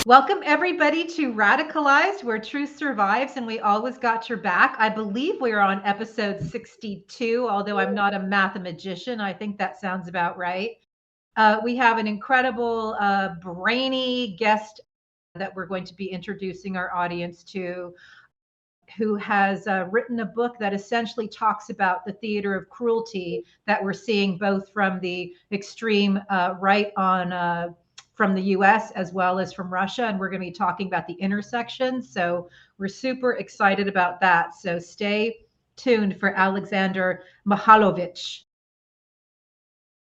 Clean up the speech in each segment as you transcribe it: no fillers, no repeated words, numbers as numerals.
Welcome everybody to Radicalized, where truth survives and we always got your back. I believe we're on episode 62, although I'm not a mathematician. I think that sounds about right. We have an incredible, brainy guest that we're going to be introducing our audience to, who has written a book that essentially talks about the theater of cruelty that we're seeing both from the extreme right on from the US as well as from Russia. And we're going to be talking about the intersection. So we're super excited about that. So stay tuned for Alexandar Mihailovic.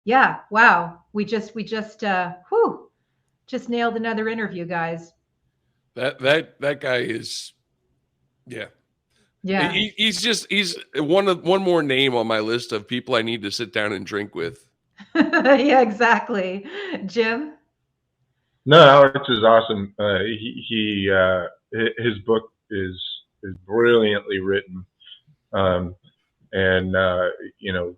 Yeah, wow. We just just nailed another interview, guys. That guy is, yeah. Yeah. He's one more name on my list of people I need to sit down and drink with. Yeah, exactly. Jim? No, Alex is awesome. His book is brilliantly written, and you know,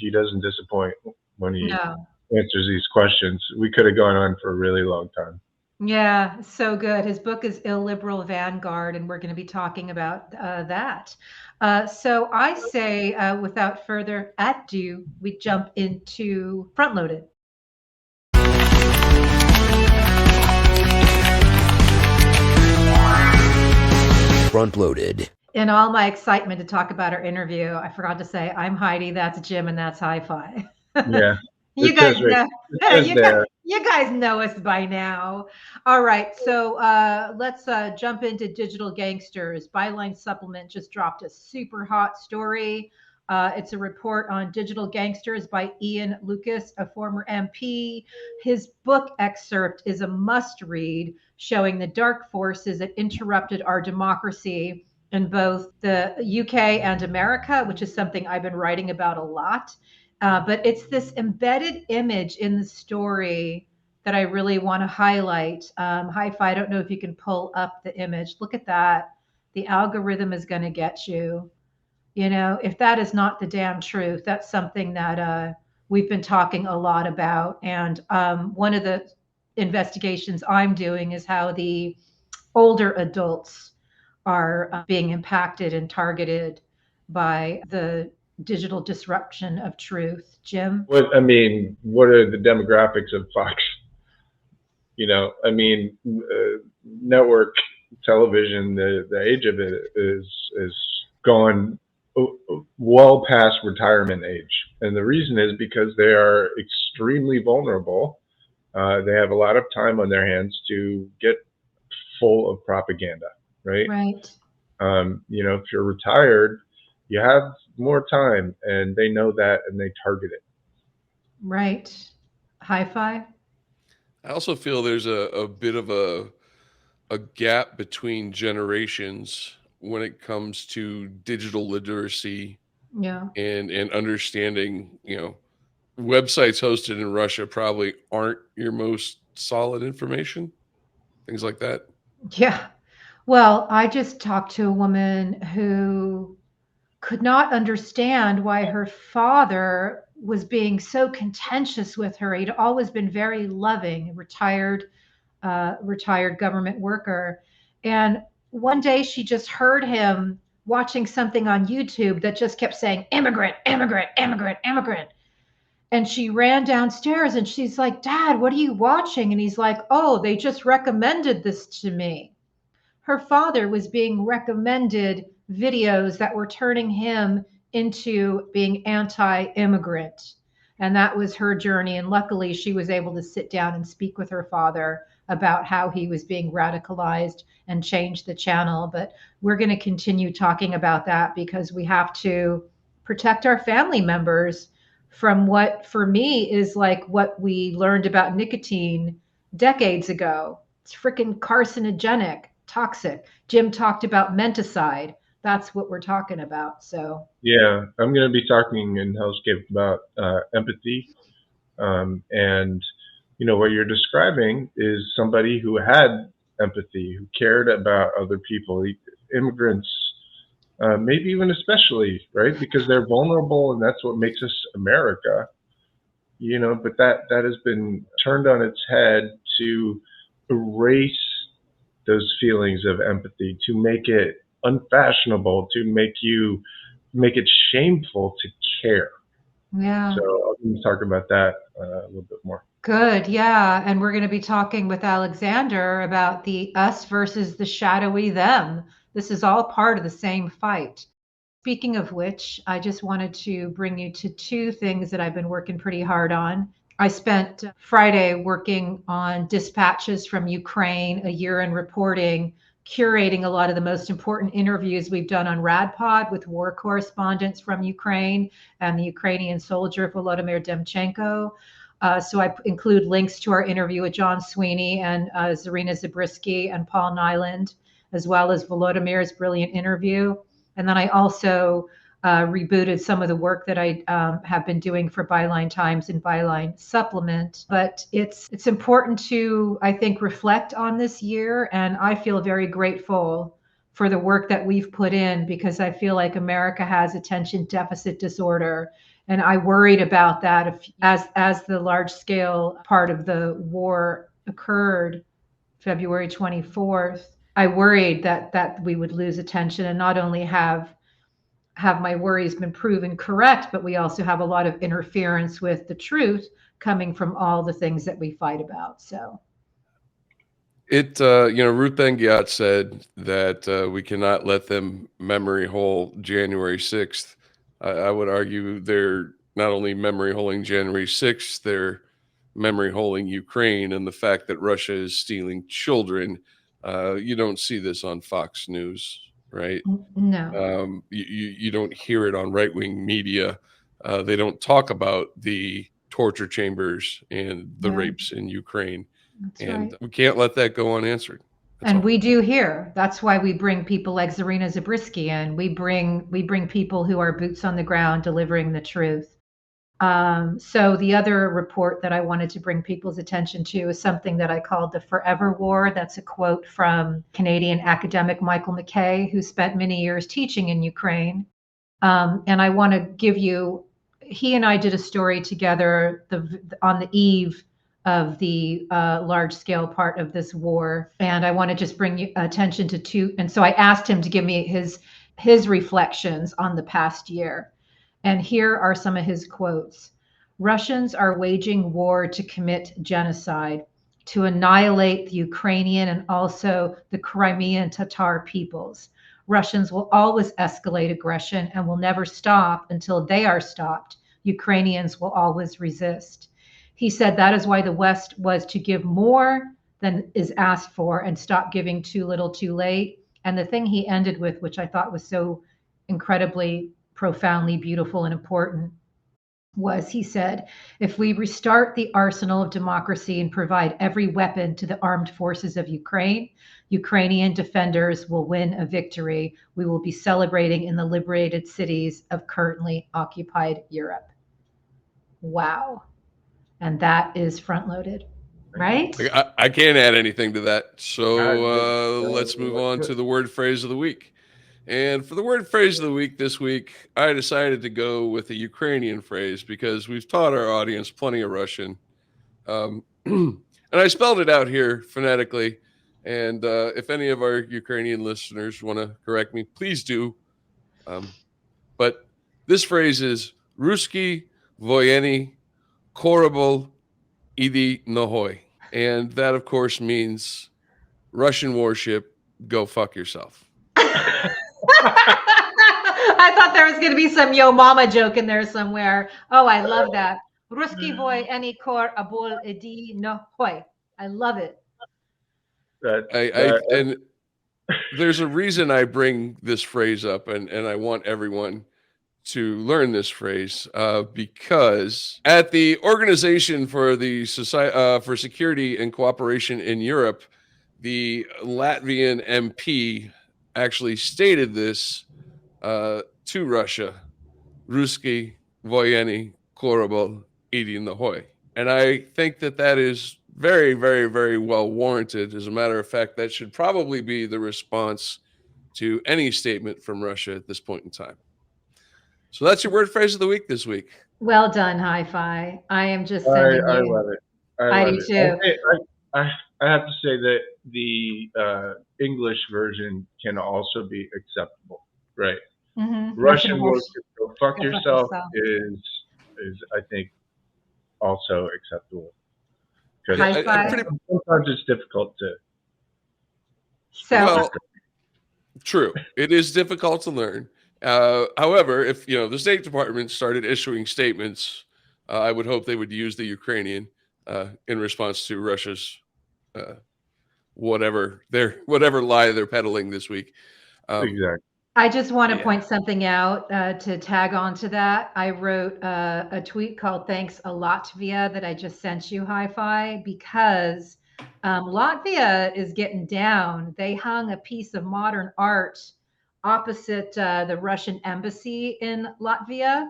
he doesn't disappoint when he answers these questions. We could have gone on for a really long time. Yeah, so good. His book is Illiberal, Vanguard, and we're going to be talking about that. So I say, without further ado, we jump into Front Loaded. Front Loaded. In all my excitement to talk about our interview, I forgot to say I'm Heidi, that's Jim, and that's Hi-Fi. Yeah. You guys know us by now. All right, so let's jump into Digital Gangsters. Byline Supplement just dropped a super hot story. It's a report on Digital Gangsters by Ian Lucas, a former MP. His book excerpt is a must-read, showing the dark forces that interrupted our democracy in both the UK and America, which is something I've been writing about a lot. But it's this embedded image in the story that I really want to highlight. Hi-Fi, I don't know if you can pull up the image. Look at that. The algorithm is going to get you. You know, if that is not the damn truth, that's something that we've been talking a lot about. And one of the investigations I'm doing is how the older adults are being impacted and targeted by the digital disruption of truth. Jim? What are the demographics of Fox? You know, network television, the age of it is gone well past retirement age. And the reason is because they are extremely vulnerable. They have a lot of time on their hands to get full of propaganda, right? Right. You know, if you're retired, you have more time, and they know that, and they target it. Right. Hi-Fi? I also feel there's a bit of a gap between generations when it comes to digital literacy. Yeah. And understanding, you know, websites hosted in Russia probably aren't your most solid information, things like that. Yeah. Well, I just talked to a woman who could not understand why her father was being so contentious with her. He'd always been very loving, retired government worker. And one day she just heard him watching something on YouTube that just kept saying, immigrant, immigrant, immigrant, immigrant. And she ran downstairs and she's like, Dad, what are you watching? And he's like, oh, they just recommended this to me. Her father was being recommended videos that were turning him into being anti-immigrant. And that was her journey. And luckily, she was able to sit down and speak with her father about how he was being radicalized and change the channel. But we're going to continue talking about that because we have to protect our family members from what, for me, is like what we learned about nicotine decades ago. It's freaking carcinogenic. Toxic. Jim talked about menticide. That's what we're talking about. So yeah, I'm going to be talking in Hellscape about empathy, and you know what you're describing is somebody who had empathy, who cared about other people. Immigrants maybe even especially, right? Because they're vulnerable, and that's what makes us America, but that has been turned on its head to erase those feelings of empathy, to make it unfashionable, to make it shameful to care. Yeah. So I'm going to talk about that a little bit more. Good. Yeah. And we're going to be talking with Alexandar about the us versus the shadowy them. This is all part of the same fight. Speaking of which, I just wanted to bring you to two things that I've been working pretty hard on. I spent Friday working on dispatches from Ukraine, a year in reporting, curating a lot of the most important interviews we've done on RadPod with war correspondents from Ukraine and the Ukrainian soldier Volodymyr Demchenko. So I include links to our interview with John Sweeney and Zarina Zabriskie and Paul Nyland, as well as Volodymyr's brilliant interview. And then I also rebooted some of the work that I have been doing for Byline Times and Byline Supplement. But it's important to, I think, reflect on this year. And I feel very grateful for the work that we've put in, because I feel like America has attention deficit disorder. And I worried about that as the large scale part of the war occurred February 24th. I worried that we would lose attention, and not only have my worries been proven correct, but we also have a lot of interference with the truth coming from all the things that we fight about. So Ruth Ben-Ghiat said that we cannot let them memory hole January 6th. I would argue they're not only memory holing January 6th, they're memory holing Ukraine and the fact that Russia is stealing children. You don't see this on Fox News, right? no. You don't hear it on right-wing media. They don't talk about the torture chambers and the rapes in Ukraine. That's and right. we can't let that go unanswered. And we do here. That's why we bring people like Zarina Zabriskie in. We bring people who are boots on the ground delivering the truth. So the other report that I wanted to bring people's attention to is something that I called the Forever War. That's a quote from Canadian academic Michael McKay, who spent many years teaching in Ukraine. And I want to give you, he and I did a story together on the eve of the large scale part of this war. And I want to just bring you attention to two. And so I asked him to give me his reflections on the past year. And here are some of his quotes. Russians are waging war to commit genocide, to annihilate the Ukrainian and also the Crimean Tatar peoples. Russians will always escalate aggression and will never stop until they are stopped. Ukrainians will always resist. He said that is why the West was to give more than is asked for and stop giving too little too late. And the thing he ended with, which I thought was so incredibly profoundly beautiful and important, was he said, if we restart the arsenal of democracy and provide every weapon to the armed forces of Ukraine, Ukrainian defenders will win a victory we will be celebrating in the liberated cities of currently occupied Europe. Wow. And that is front loaded, right? I can't add anything to that. So let's move on to the word phrase of the week. And for the word phrase of the week this week, I decided to go with a Ukrainian phrase because we've taught our audience plenty of Russian. And I spelled it out here phonetically. And if any of our Ukrainian listeners want to correct me, please do. But this phrase is Ruski voyeni korabl idi nohoy. And that, of course, means Russian warship, go fuck yourself. I thought there was going to be some yo mama joke in there somewhere. Oh, I love that. Ruski voy any kor abul edi no hoy. I love it. And there's a reason I bring this phrase up, and I want everyone to learn this phrase because at the Organization for the Society for Security and Cooperation in Europe, the Latvian MP actually stated this to Russia, Ruski voyeni korabl idi nohoy. And I think that is very, very, very well warranted. As a matter of fact, that should probably be the response to any statement from Russia at this point in time. So that's your word phrase of the week this week. Well done, Hi-Fi. I am just I sending you. love it. I love do it. too. I have to say that the English version can also be acceptable, right? Mm-hmm. Russian words, go fuck Go fuck yourself, yourself. is I think also acceptable. Because Hi-Fi. sometimes it's difficult to. So, true. It is difficult to learn. However, if the State Department started issuing statements, I would hope they would use the Ukrainian in response to Russia's whatever lie they're peddling this week. Exactly. I just want to point something out to tag on to that. I wrote a tweet called "Thanks a Latvia" that I just sent you, Hi-Fi, because Latvia is getting down. They hung a piece of modern art opposite the Russian embassy in Latvia.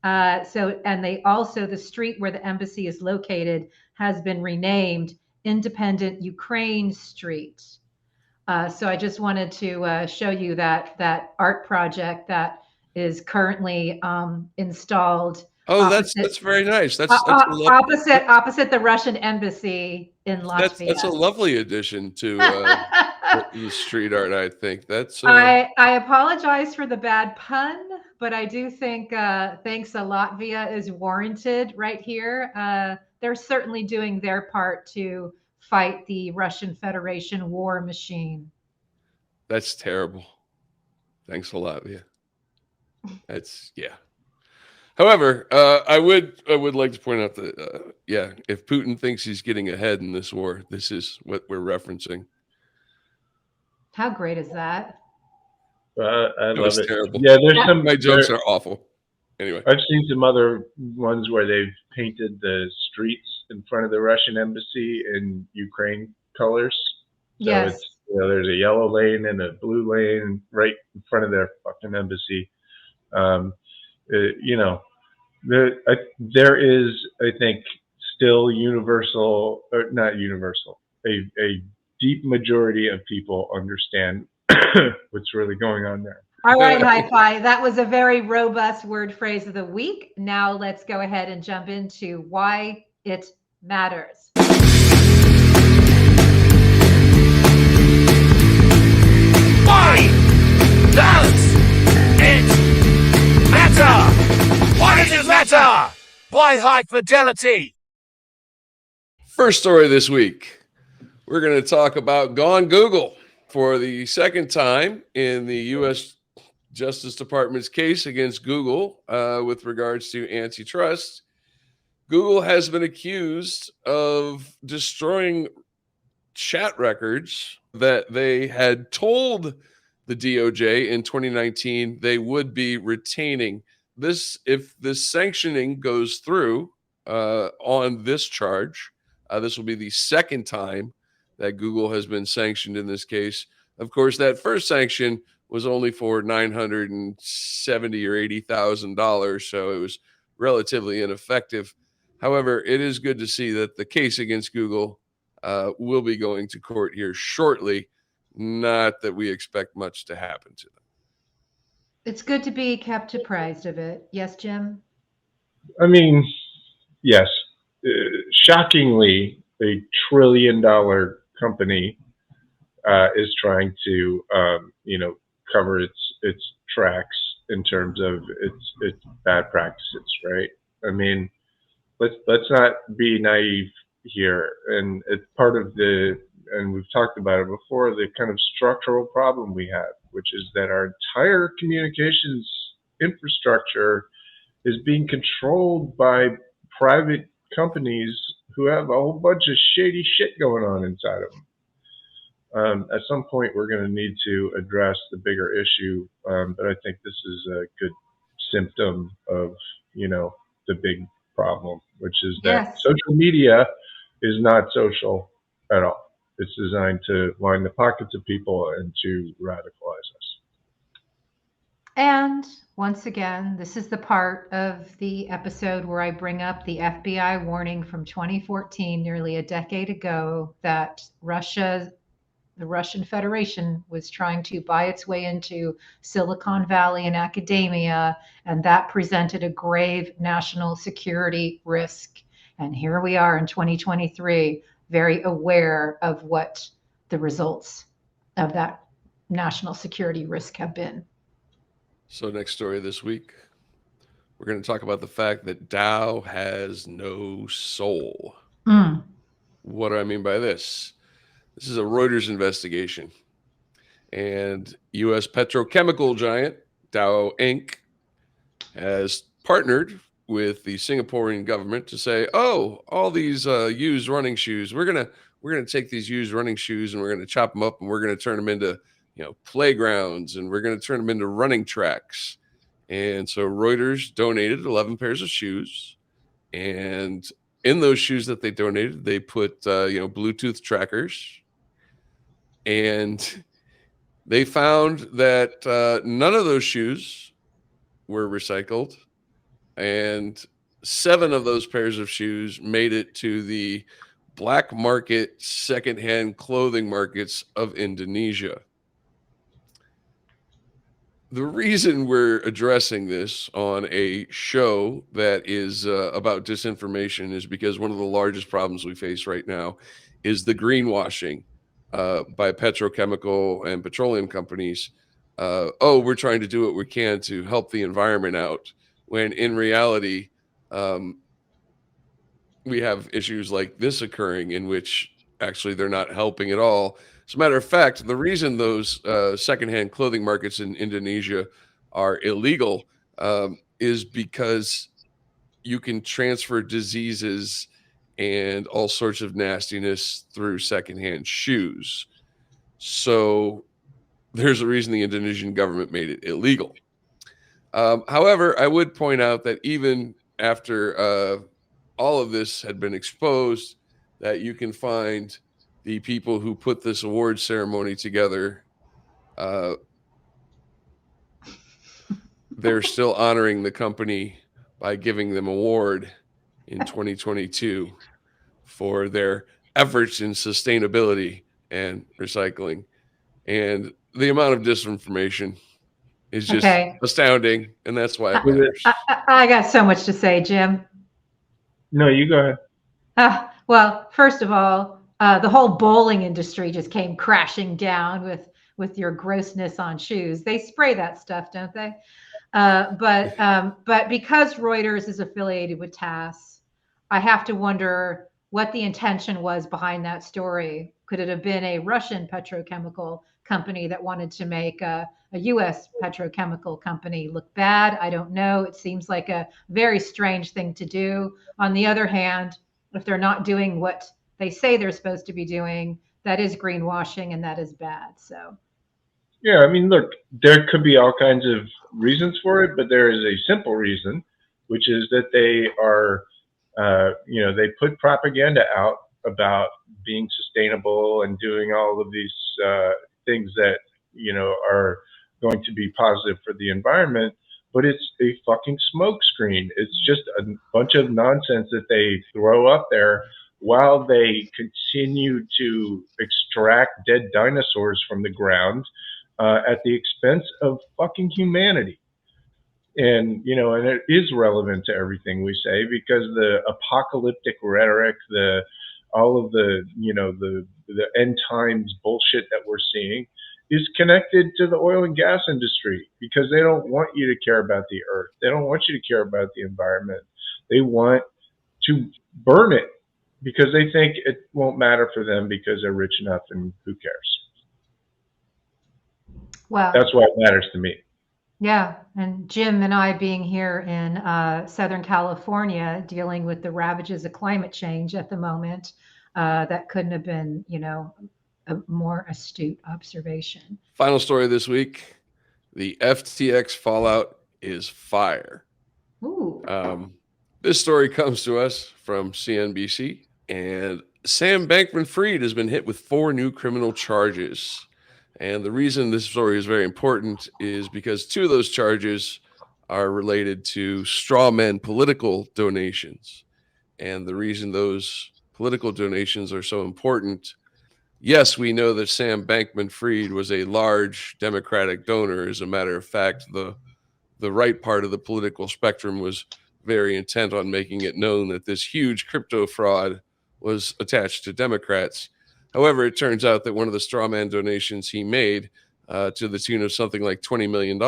And they also, the street where the embassy is located has been renamed Independent Ukraine Street. So I just wanted to show you that art project that is currently installed. Oh, that's very nice. That's opposite the Russian embassy in Latvia. That's a lovely addition to the street art. I think that's. I apologize for the bad pun, but I do think thanks a Latvia is warranted right here. They're certainly doing their part to fight the Russian Federation war machine. That's terrible. Thanks a lot, Latvia. That's However, I would like to point out that if Putin thinks he's getting ahead in this war, this is what we're referencing. How great is that? I love it. Terrible. Yeah, there's my jokes are awful. Anyway, I've seen some other ones where they've painted the streets in front of the Russian embassy in Ukraine colors. So yes. It's, there's a yellow lane and a blue lane right in front of their fucking embassy. There is, I think, still universal, or not universal, a deep majority of people understand what's really going on there. All right, Hi-Fi. That was a very robust word phrase of the week. Now let's go ahead and jump into why it matters. Why does it matter? Why does it matter? By High Fidelity. First story this week, we're going to talk about Gone Google. For the second time in the U.S. Justice Department's case against Google with regards to antitrust, Google has been accused of destroying chat records that they had told the DOJ in 2019 they would be retaining. This, if this sanctioning goes through on this charge, this will be the second time that Google has been sanctioned in this case. Of course, that first sanction was only for $970,000 or $80,000, so it was relatively ineffective. However, it is good to see that the case against Google will be going to court here shortly. Not that we expect much to happen to them. It's good to be kept apprised of it. Yes, Jim? I mean, yes. Shockingly, a $1 trillion company is trying to, cover its tracks in terms of its bad practices, right? I mean, let's not be naive here, and it's part of and we've talked about it before, the kind of structural problem we have, which is that our entire communications infrastructure is being controlled by private companies who have a whole bunch of shady shit going on inside of them. At some point, we're going to need to address the bigger issue, but I think this is a good symptom of, the big problem, which is that social media is not social at all. It's designed to line the pockets of people and to radicalize us. And once again, this is the part of the episode where I bring up the FBI warning from 2014, nearly a decade ago, that Russia the Russian Federation was trying to buy its way into Silicon Valley and academia, and that presented a grave national security risk. And here we are in 2023, very aware of what the results of that national security risk have been. So next story this week, we're going to talk about the fact that Tao has no soul. What do I mean by this? This is a Reuters investigation. And U.S. petrochemical giant Dow Inc. has partnered with the Singaporean government to say, oh, all these used running shoes, we're gonna take these used running shoes and we're gonna chop them up and we're gonna turn them into playgrounds and we're gonna turn them into running tracks. And so Reuters donated 11 pairs of shoes, and in those shoes that they donated, they put Bluetooth trackers, and they found that none of those shoes were recycled, and 7 of those pairs of shoes made it to the black market secondhand clothing markets of Indonesia. The reason we're addressing this on a show that is about disinformation is because one of the largest problems we face right now is the greenwashing by petrochemical and petroleum companies. We're trying to do what we can to help the environment out, when in reality, we have issues like this occurring in which actually they're not helping at all. As a matter of fact, the reason those secondhand clothing markets in Indonesia are illegal is because you can transfer diseases and all sorts of nastiness through secondhand shoes. So there's a reason the Indonesian government made it illegal. However, I would point out that even after all of this had been exposed, that you can find the people who put this award ceremony together, they're still honoring the company by giving them an award in 2022 for their efforts in sustainability and recycling. And the amount of disinformation is just astounding, and that's why it matters. I got so much to say, Jim. No, you go ahead. Well, first of all, the whole bowling industry just came crashing down with your grossness on shoes. They spray that stuff, don't they? But because Reuters is affiliated with TASS, I have to wonder what the intention was behind that story. Could it have been a Russian petrochemical company that wanted to make a U.S. petrochemical company look bad? I don't know. It seems like a very strange thing to do. On the other hand, if they're not doing what they say they're supposed to be doing, that is greenwashing and that is bad. So, yeah, I mean, look, there could be all kinds of reasons for it, but there is a simple reason, which is that they are, they put propaganda out about being sustainable and doing all of these things that, are going to be positive for the environment, but it's a fucking smokescreen. It's just a bunch of nonsense that they throw up there while they continue to extract dead dinosaurs from the ground at the expense of fucking humanity. And, and it is relevant to everything we say, because the apocalyptic rhetoric, all of the end times bullshit that we're seeing is connected to the oil and gas industry, because they don't want you to care about the earth. They don't want you to care about the environment. They want to burn it because they think it won't matter for them because they're rich enough, and who cares? Well, that's why it matters to me. Yeah. And Jim and I being here in Southern California, dealing with the ravages of climate change at the moment, that couldn't have been, a more astute observation. Final story this week: the FTX fallout is fire. Ooh. This story comes to us from CNBC, and Sam Bankman-Fried has been hit with 4 new criminal charges. And the reason this story is very important is because 2 of those charges are related to straw man political donations. And the reason those political donations are so important Yes, we know that Sam Bankman-Fried was a large Democratic donor. As a matter of fact, the right part of the political spectrum was very intent on making it known that this huge crypto fraud was attached to Democrats. However, it turns out that one of the straw man donations he made, to the tune of something like $20 million,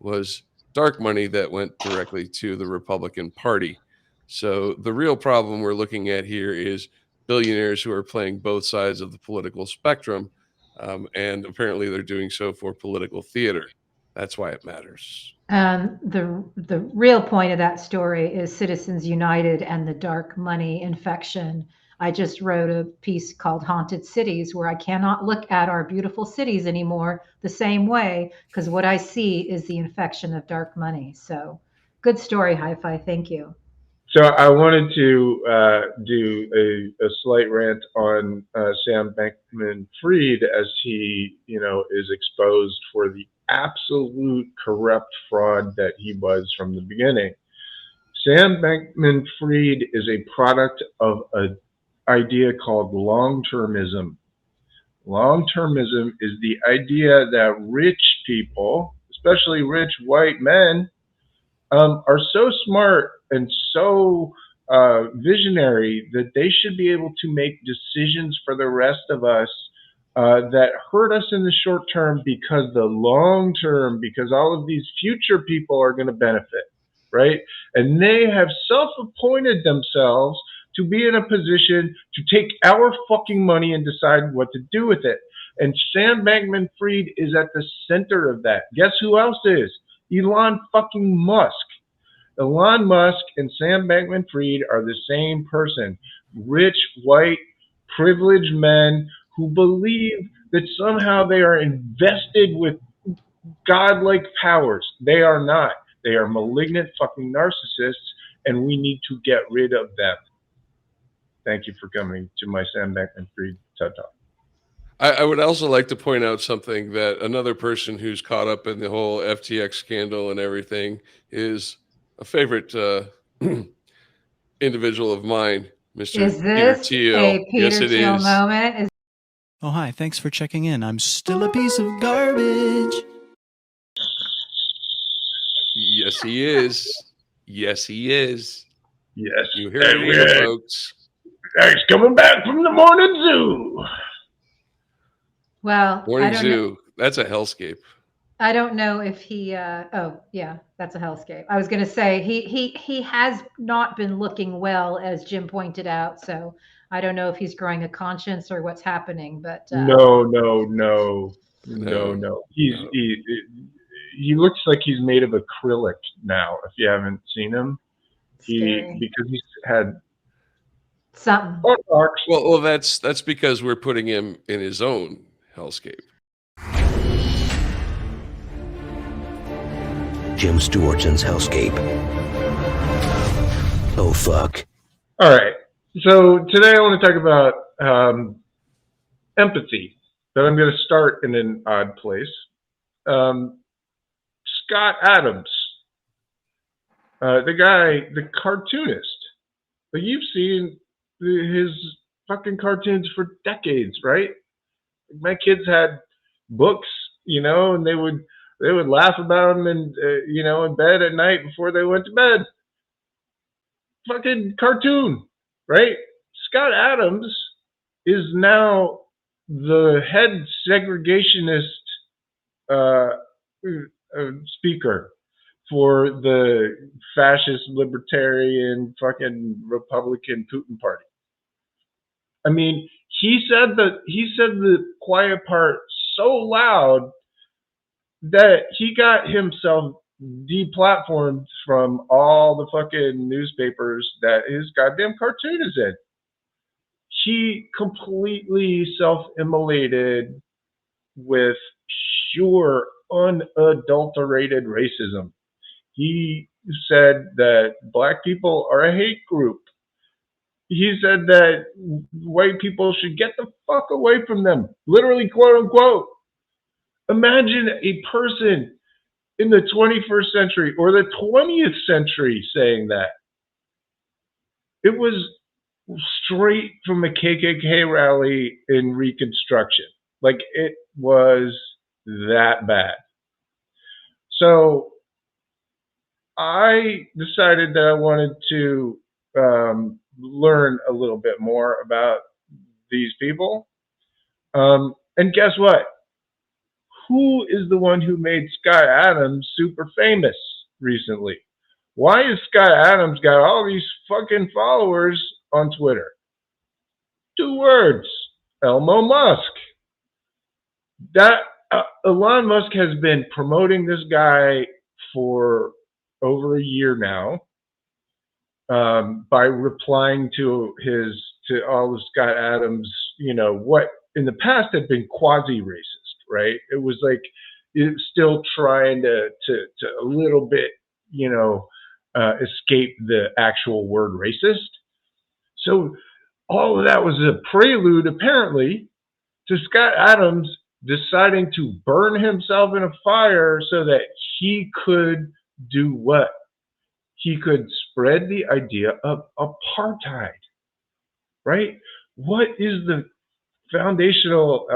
was dark money that went directly to the Republican Party. So the real problem we're looking at here is billionaires who are playing both sides of the political spectrum, and apparently they're doing so for political theater. That's why it matters. The real point of that story is Citizens United and the dark money infection. I just wrote a piece called Haunted Cities, where I cannot look at our beautiful cities anymore the same way, because what I see is the infection of dark money. So good story, Hi-Fi. Thank you. So I wanted to do a slight rant on Sam Bankman-Fried as he, is exposed for the absolute corrupt fraud that he was from the beginning. Sam Bankman-Fried is a product of an idea called long-termism. Long-termism is the idea that rich people, especially rich white men, are so smart and so visionary that they should be able to make decisions for the rest of us that hurt us in the short term, because the long term, because all of these future people are going to benefit, right? And they have self-appointed themselves to be in a position to take our fucking money and decide what to do with it. And Sam Bankman-Fried is at the center of that. Guess who else is? Elon fucking Musk. Elon Musk and Sam Bankman-Fried are the same person. Rich, white, privileged men who believe that somehow they are invested with godlike powers. They are not. They are malignant fucking narcissists, and we need to get rid of them. Thank you for coming to my Sam Bankman-Fried TED Talk. I would also like to point out something, that another person who's caught up in the whole FTX scandal and everything is a favorite individual of mine, Mr. Is this Peter Thiel. a Peter Yes, it Thiel is. moment? Oh, hi. Thanks for checking in. I'm still a piece of garbage. Yes, he is. Yes, he is. Yes. You heard it here, folks. He's coming back from the morning zoo. Well, Morning Zoo. That's a hellscape. I don't know if he. Oh, yeah, that's a hellscape. I was going to say he has not been looking well, as Jim pointed out. So I don't know if he's growing a conscience or what's happening. But No. He looks like he's made of acrylic now. If you haven't seen him, because he's had something. Well, that's because we're putting him in his own hellscape. Jim Stewartson's hellscape. Oh, fuck. All right. So today I want to talk about empathy, but I'm going to start in an odd place. Scott Adams, the cartoonist. But you've seen his fucking cartoons for decades, right? My kids had books, and they would laugh about them, and in bed at night before they went to bed. Fucking cartoon, right? Scott Adams is now the head segregationist speaker for the fascist, libertarian, fucking Republican Putin party. I mean, he said the quiet part so loud that he got himself deplatformed from all the fucking newspapers that his goddamn cartoon is in. He completely self-immolated with pure, unadulterated racism. He said that black people are a hate group. He said that white people should get the fuck away from them, literally, quote unquote. Imagine a person in the 21st century or the 20th century saying that. It was straight from a KKK rally in Reconstruction. Like, it was that bad. So I decided that I wanted to learn a little bit more about these people. And guess what? Who is the one who made Scott Adams super famous recently? Why has Scott Adams got all these fucking followers on Twitter? 2 words: Elmo Musk. That Elon Musk has been promoting this guy for over a year now, by replying to all of Scott Adams, what in the past had been quasi-racist, right? It was like, it's still trying to a little bit, escape the actual word racist. So all of that was a prelude, apparently, to Scott Adams deciding to burn himself in a fire so that he could do what? He could spread the idea of apartheid, right? What is the foundational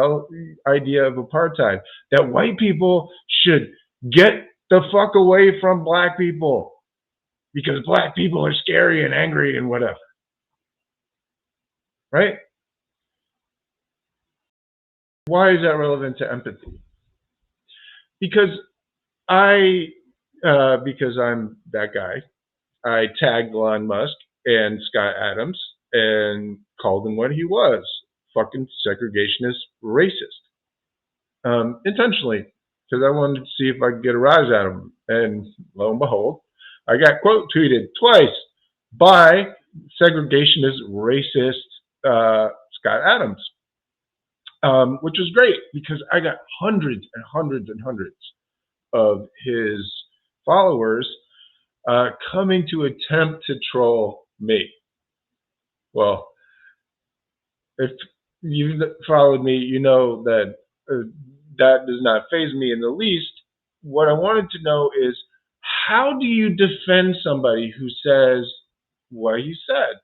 idea of apartheid? That white people should get the fuck away from black people because black people are scary and angry and whatever, right? Why is that relevant to empathy? Because I'm that guy. I tagged Elon Musk and Scott Adams and called him what he was: fucking segregationist racist. Intentionally, because I wanted to see if I could get a rise out of him. And lo and behold, I got quote tweeted twice by segregationist racist Scott Adams, which was great because I got hundreds and hundreds and hundreds of his followers coming to attempt to troll me. Well, if you've followed me, you know that that does not faze me in the least. What I wanted to know is, how do you defend somebody who says what he said,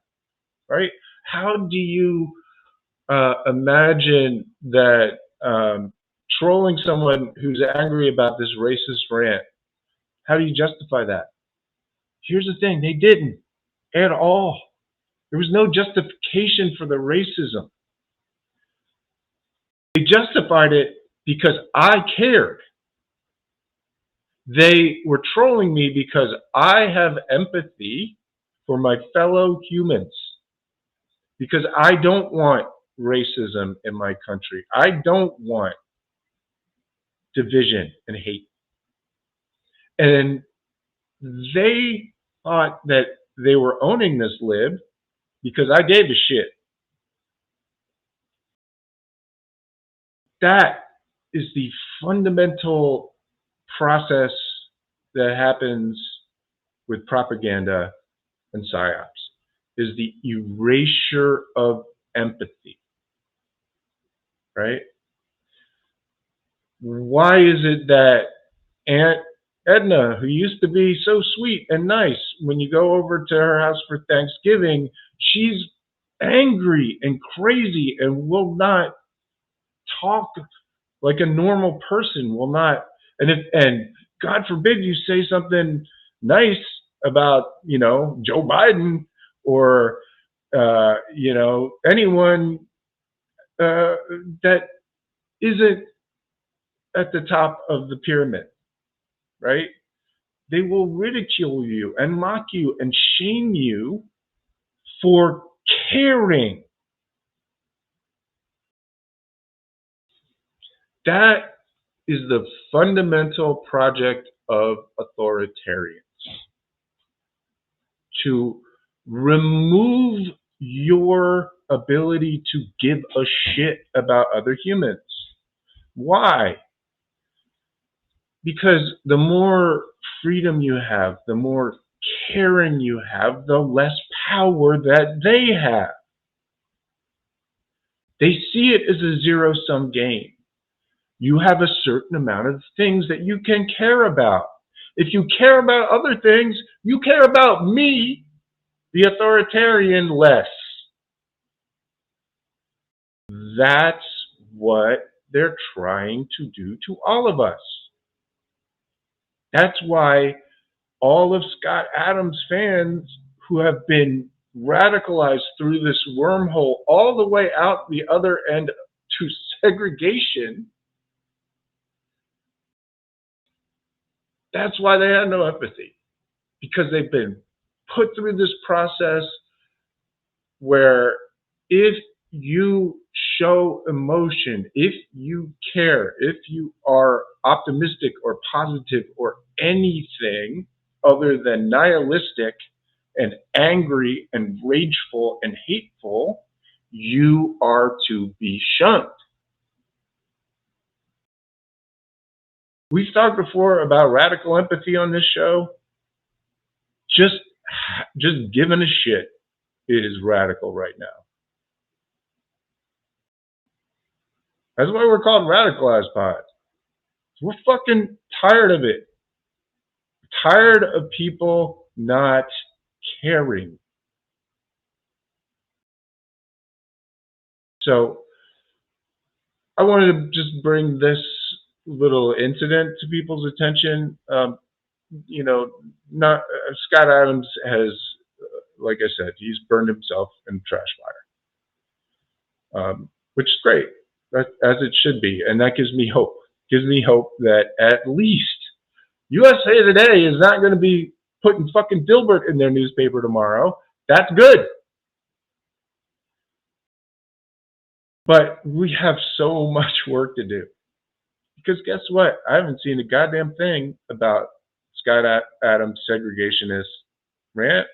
right? How do you imagine that trolling someone who's angry about this racist rant, how do you justify that? Here's the thing, they didn't at all. There was no justification for the racism. They justified it because I cared. They were trolling me because I have empathy for my fellow humans. Because I don't want racism in my country. I don't want division and hate. And they thought that they were owning this lib because I gave a shit. That is the fundamental process that happens with propaganda and psyops, is the erasure of empathy, right? Why is it that Aunt Edna, who used to be so sweet and nice, when you go over to her house for Thanksgiving, she's angry and crazy and will not talk like a normal person, will not, and God forbid you say something nice about, Joe Biden or, anyone that isn't at the top of the pyramid, right? They will ridicule you and mock you and shame you for caring. That is the fundamental project of authoritarians. To remove your ability to give a shit about other humans. Why? Because the more freedom you have, the more caring you have, the less power that they have. They see it as a zero-sum game. You have a certain amount of things that you can care about. If you care about other things, you care about me, the authoritarian, less. that's what they're trying to do to all of us. That's why all of Scott Adams fans who have been radicalized through this wormhole all the way out the other end to segregation, that's why they have no empathy, because they've been put through this process where if you show emotion, if you care, if you are optimistic or positive or anything other than nihilistic and angry and rageful and hateful, you are to be shunned. We've talked before about radical empathy on this show. Just giving a shit is radical right now. That's why we're called Radicalized Pods. We're fucking tired of it. Tired of people not caring. So I wanted to just bring this little incident to people's attention. Scott Adams has, like I said, he's burned himself in a trash fire, which is great, as it should be, and that gives me hope. Gives me hope that at least USA Today is not going to be putting fucking Dilbert in their newspaper tomorrow. That's good. But we have so much work to do. Because guess what? I haven't seen a goddamn thing about Scott Adams' segregationist rant,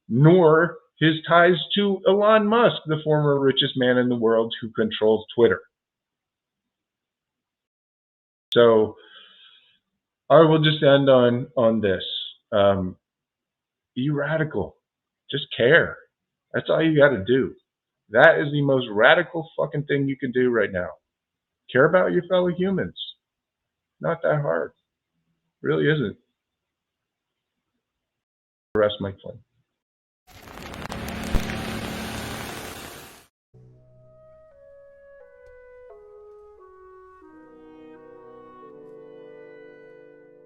nor his ties to Elon Musk, the former richest man in the world who controls Twitter. So I will just end on this. Be radical. Just care. That's all you got to do. That is the most radical fucking thing you can do right now. Care about your fellow humans. Not that hard. It really isn't. Rest my claim.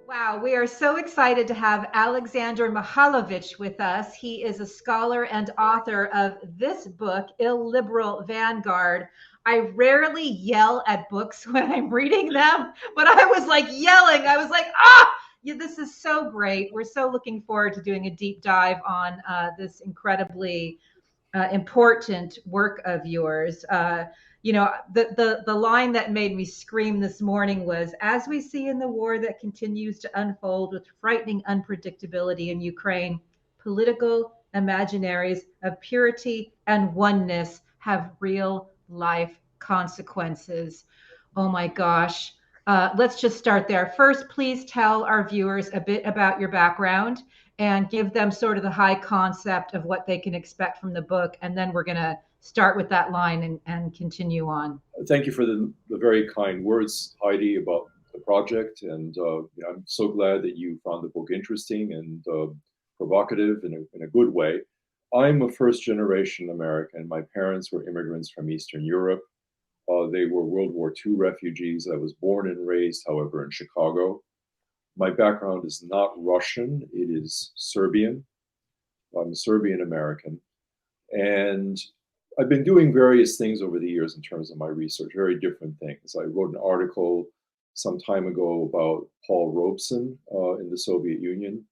Wow, we are so excited to have Alexandar Mihailovic with us. He is a scholar and author of this book, Illiberal, Vanguard. I rarely yell at books when I'm reading them, but I was like yelling. I was like, yeah, this is so great. We're so looking forward to doing a deep dive on this incredibly important work of yours. The line that made me scream this morning was, as we see in the war that continues to unfold with frightening unpredictability in Ukraine, political imaginaries of purity and oneness have real life consequences. Oh my gosh. Let's just start there. First, please tell our viewers a bit about your background and give them sort of the high concept of what they can expect from the book. And then we're going to start with that line and continue on. Thank you for the very kind words, Heidi, about the project. And I'm so glad that you found the book interesting and provocative in a good way. I'm a first-generation American. My parents were immigrants from Eastern Europe. They were World War II refugees. I was born and raised, however, in Chicago. My background is not Russian. It is Serbian. I'm a Serbian American. And I've been doing various things over the years in terms of my research, very different things. I wrote an article some time ago about Paul Robeson in the Soviet Union.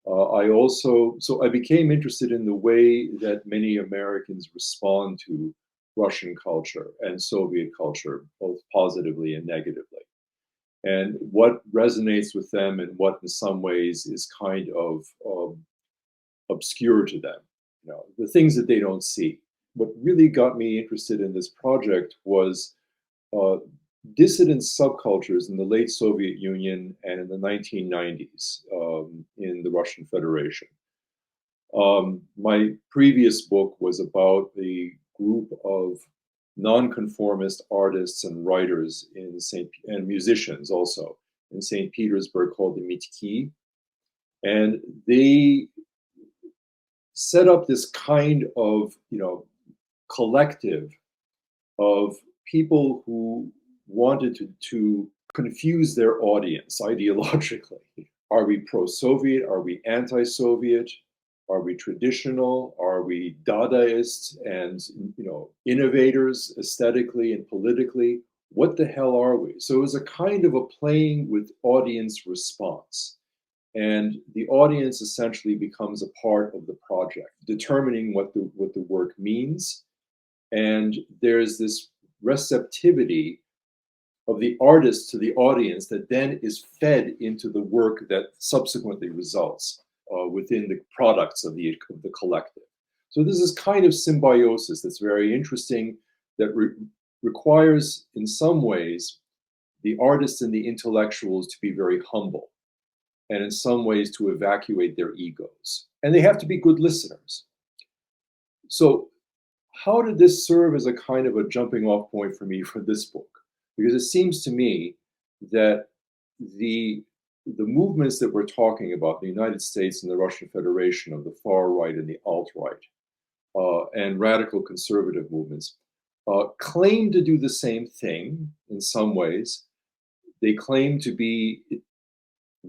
I became interested in the way that many Americans respond to Russian culture and Soviet culture, both positively and negatively, and what resonates with them and what in some ways is kind of obscure to them, the things that they don't see. What really got me interested in this project was dissident subcultures in the late Soviet Union and in the 1990s in the Russian Federation. My previous book was about the group of nonconformist artists and writers and musicians also in St. Petersburg called the Mitki. And they set up this kind of, collective of people who wanted to confuse their audience ideologically. Are we pro-Soviet? Are we anti-Soviet? Are we traditional? Are we Dadaist and innovators aesthetically and politically? What the hell are we? So it was a kind of a playing with audience response. And the audience essentially becomes a part of the project, determining what the work means. And there's this receptivity of the artist to the audience that then is fed into the work that subsequently results within the products of the collective. So there's this kind of symbiosis that's very interesting, that requires, in some ways, the artists and the intellectuals to be very humble, and in some ways to evacuate their egos. And they have to be good listeners. So how did this serve as a kind of a jumping off point for me for this book? Because it seems to me that the movements that we're talking about, the United States and the Russian Federation, of the far right and the alt-right, and radical conservative movements, claim to do the same thing in some ways. They claim to be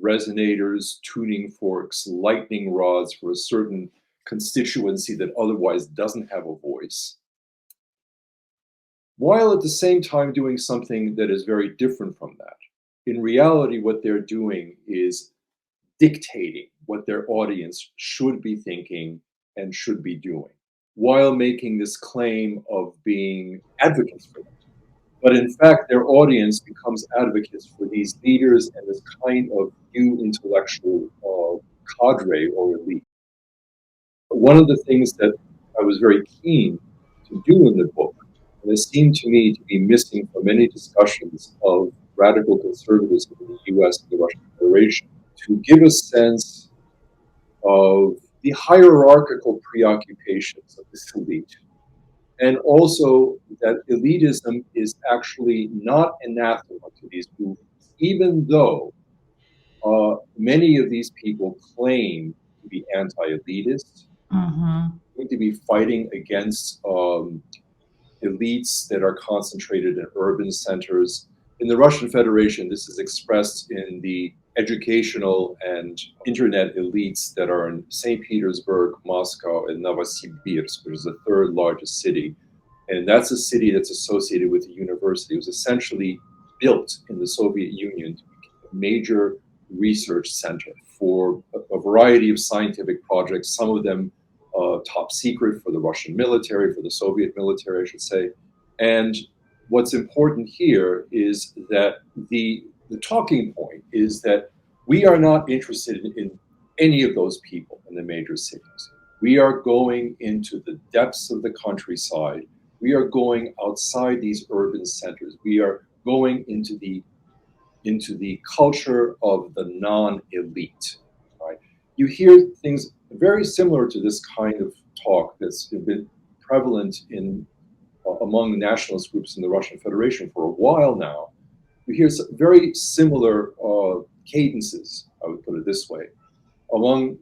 resonators, tuning forks, lightning rods for a certain constituency that otherwise doesn't have a voice, while at the same time doing something that is very different from that. In reality, what they're doing is dictating what their audience should be thinking and should be doing, while making this claim of being advocates for them. But in fact, their audience becomes advocates for these leaders and this kind of new intellectual cadre or elite. One of the things that I was very keen to do in the book, and it seemed to me to be missing from many discussions of radical conservatism in the US and the Russian Federation, to give a sense of the hierarchical preoccupations of this elite. And also that elitism is actually not anathema to these movements, even though many of these people claim to be anti-elitist, to be fighting against elites that are concentrated in urban centers. In the Russian Federation, this is expressed in the educational and internet elites that are in St. Petersburg, Moscow, and Novosibirsk, which is the third largest city. And that's a city that's associated with a university. It was essentially built in the Soviet Union to be a major research center for a variety of scientific projects, some of them top secret for the Russian military, for the Soviet military, I should say. And what's important here is that the talking point is that we are not interested in any of those people in the major cities. We are going into the depths of the countryside. We are going outside these urban centers. We are going into the culture of the non-elite. Right? You hear things very similar to this kind of talk that's been prevalent among nationalist groups in the Russian Federation for a while now. You hear some very similar cadences, I would put it this way, among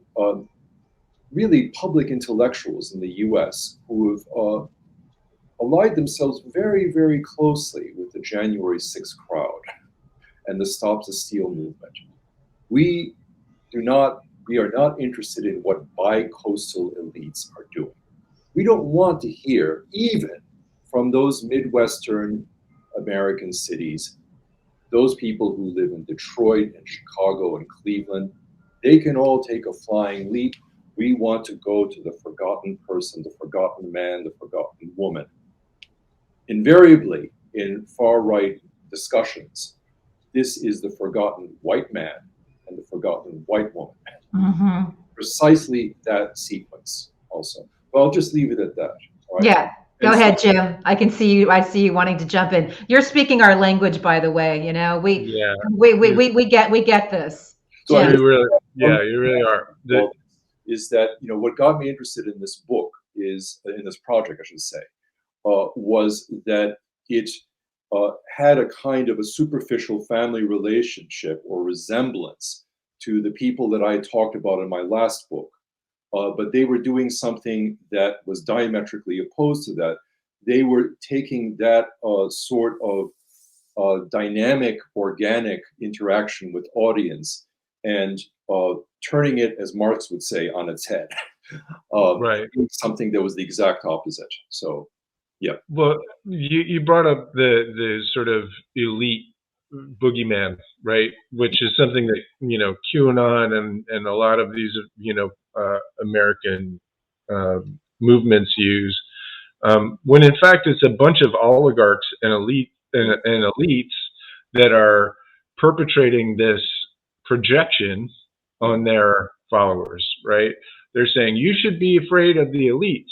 really public intellectuals in the US who have allied themselves very, very closely with the January 6th crowd and the Stop the Steal movement. We are not interested in what bi-coastal elites are doing. We don't want to hear, even from those Midwestern American cities, those people who live in Detroit and Chicago and Cleveland, they can all take a flying leap. We want to go to the forgotten person, the forgotten man, the forgotten woman. Invariably, in far-right discussions, this is the forgotten white man and the forgotten white woman. Precisely that sequence also. But I'll just leave it at that. Right? Yeah. Go ahead, Jim. I can see you. I see you wanting to jump in. You're speaking our language, by the way. You know, we get this. So you really are. Is that what got me interested in this book is in this project, I should say, was that it had a kind of a superficial family relationship or resemblance to the people that I talked about in my last book. But they were doing something that was diametrically opposed to that. they were taking that sort of dynamic, organic interaction with audience and turning it, as Marx would say, on its head. Right. Something that was the exact opposite. So, yeah. Well, you brought up the sort of elite boogeyman, right? Which is something that, you know, QAnon and a lot of these, you know, American movements use, when in fact it's a bunch of oligarchs and elites that are perpetrating this projection on their followers, right? They're saying you should be afraid of the elites,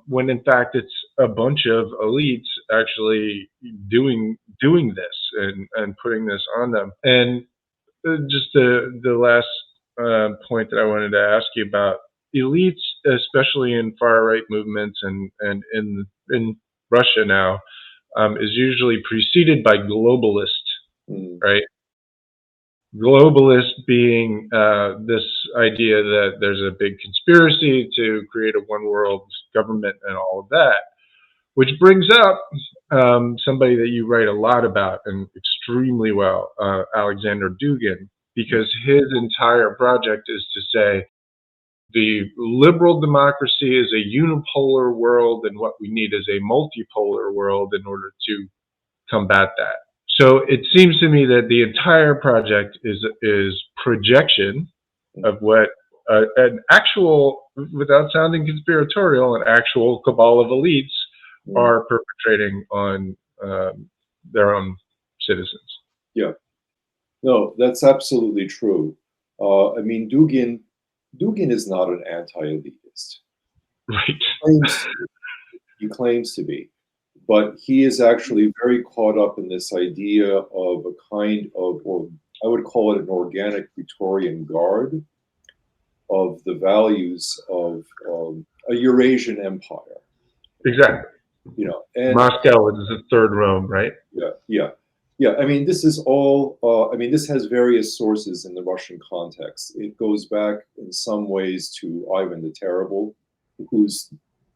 when in fact it's a bunch of elites actually doing this and putting this on them. And just the last point that I wanted to ask you about, elites, especially in far right movements and in Russia now, is usually preceded by globalist, right? Globalist being this idea that there's a big conspiracy to create a one world government and all of that, which brings up somebody that you write a lot about and extremely well, Alexander Dugin, because his entire project is to say the liberal democracy is a unipolar world and what we need is a multipolar world in order to combat that. So it seems to me that the entire project is projection of what an actual, without sounding conspiratorial, an actual cabal of elites are perpetrating on their own citizens. Yeah. No, that's absolutely true. I mean, Dugin is not an anti-elitist. Right. He claims to be. But he is actually very caught up in this idea of a kind of, or I would call it an organic Praetorian Guard of the values of a Eurasian empire. Exactly. You know, and Moscow is the third Rome, right? Yeah. I mean, this is all. I mean, this has various sources in the Russian context. It goes back in some ways to Ivan the Terrible, whose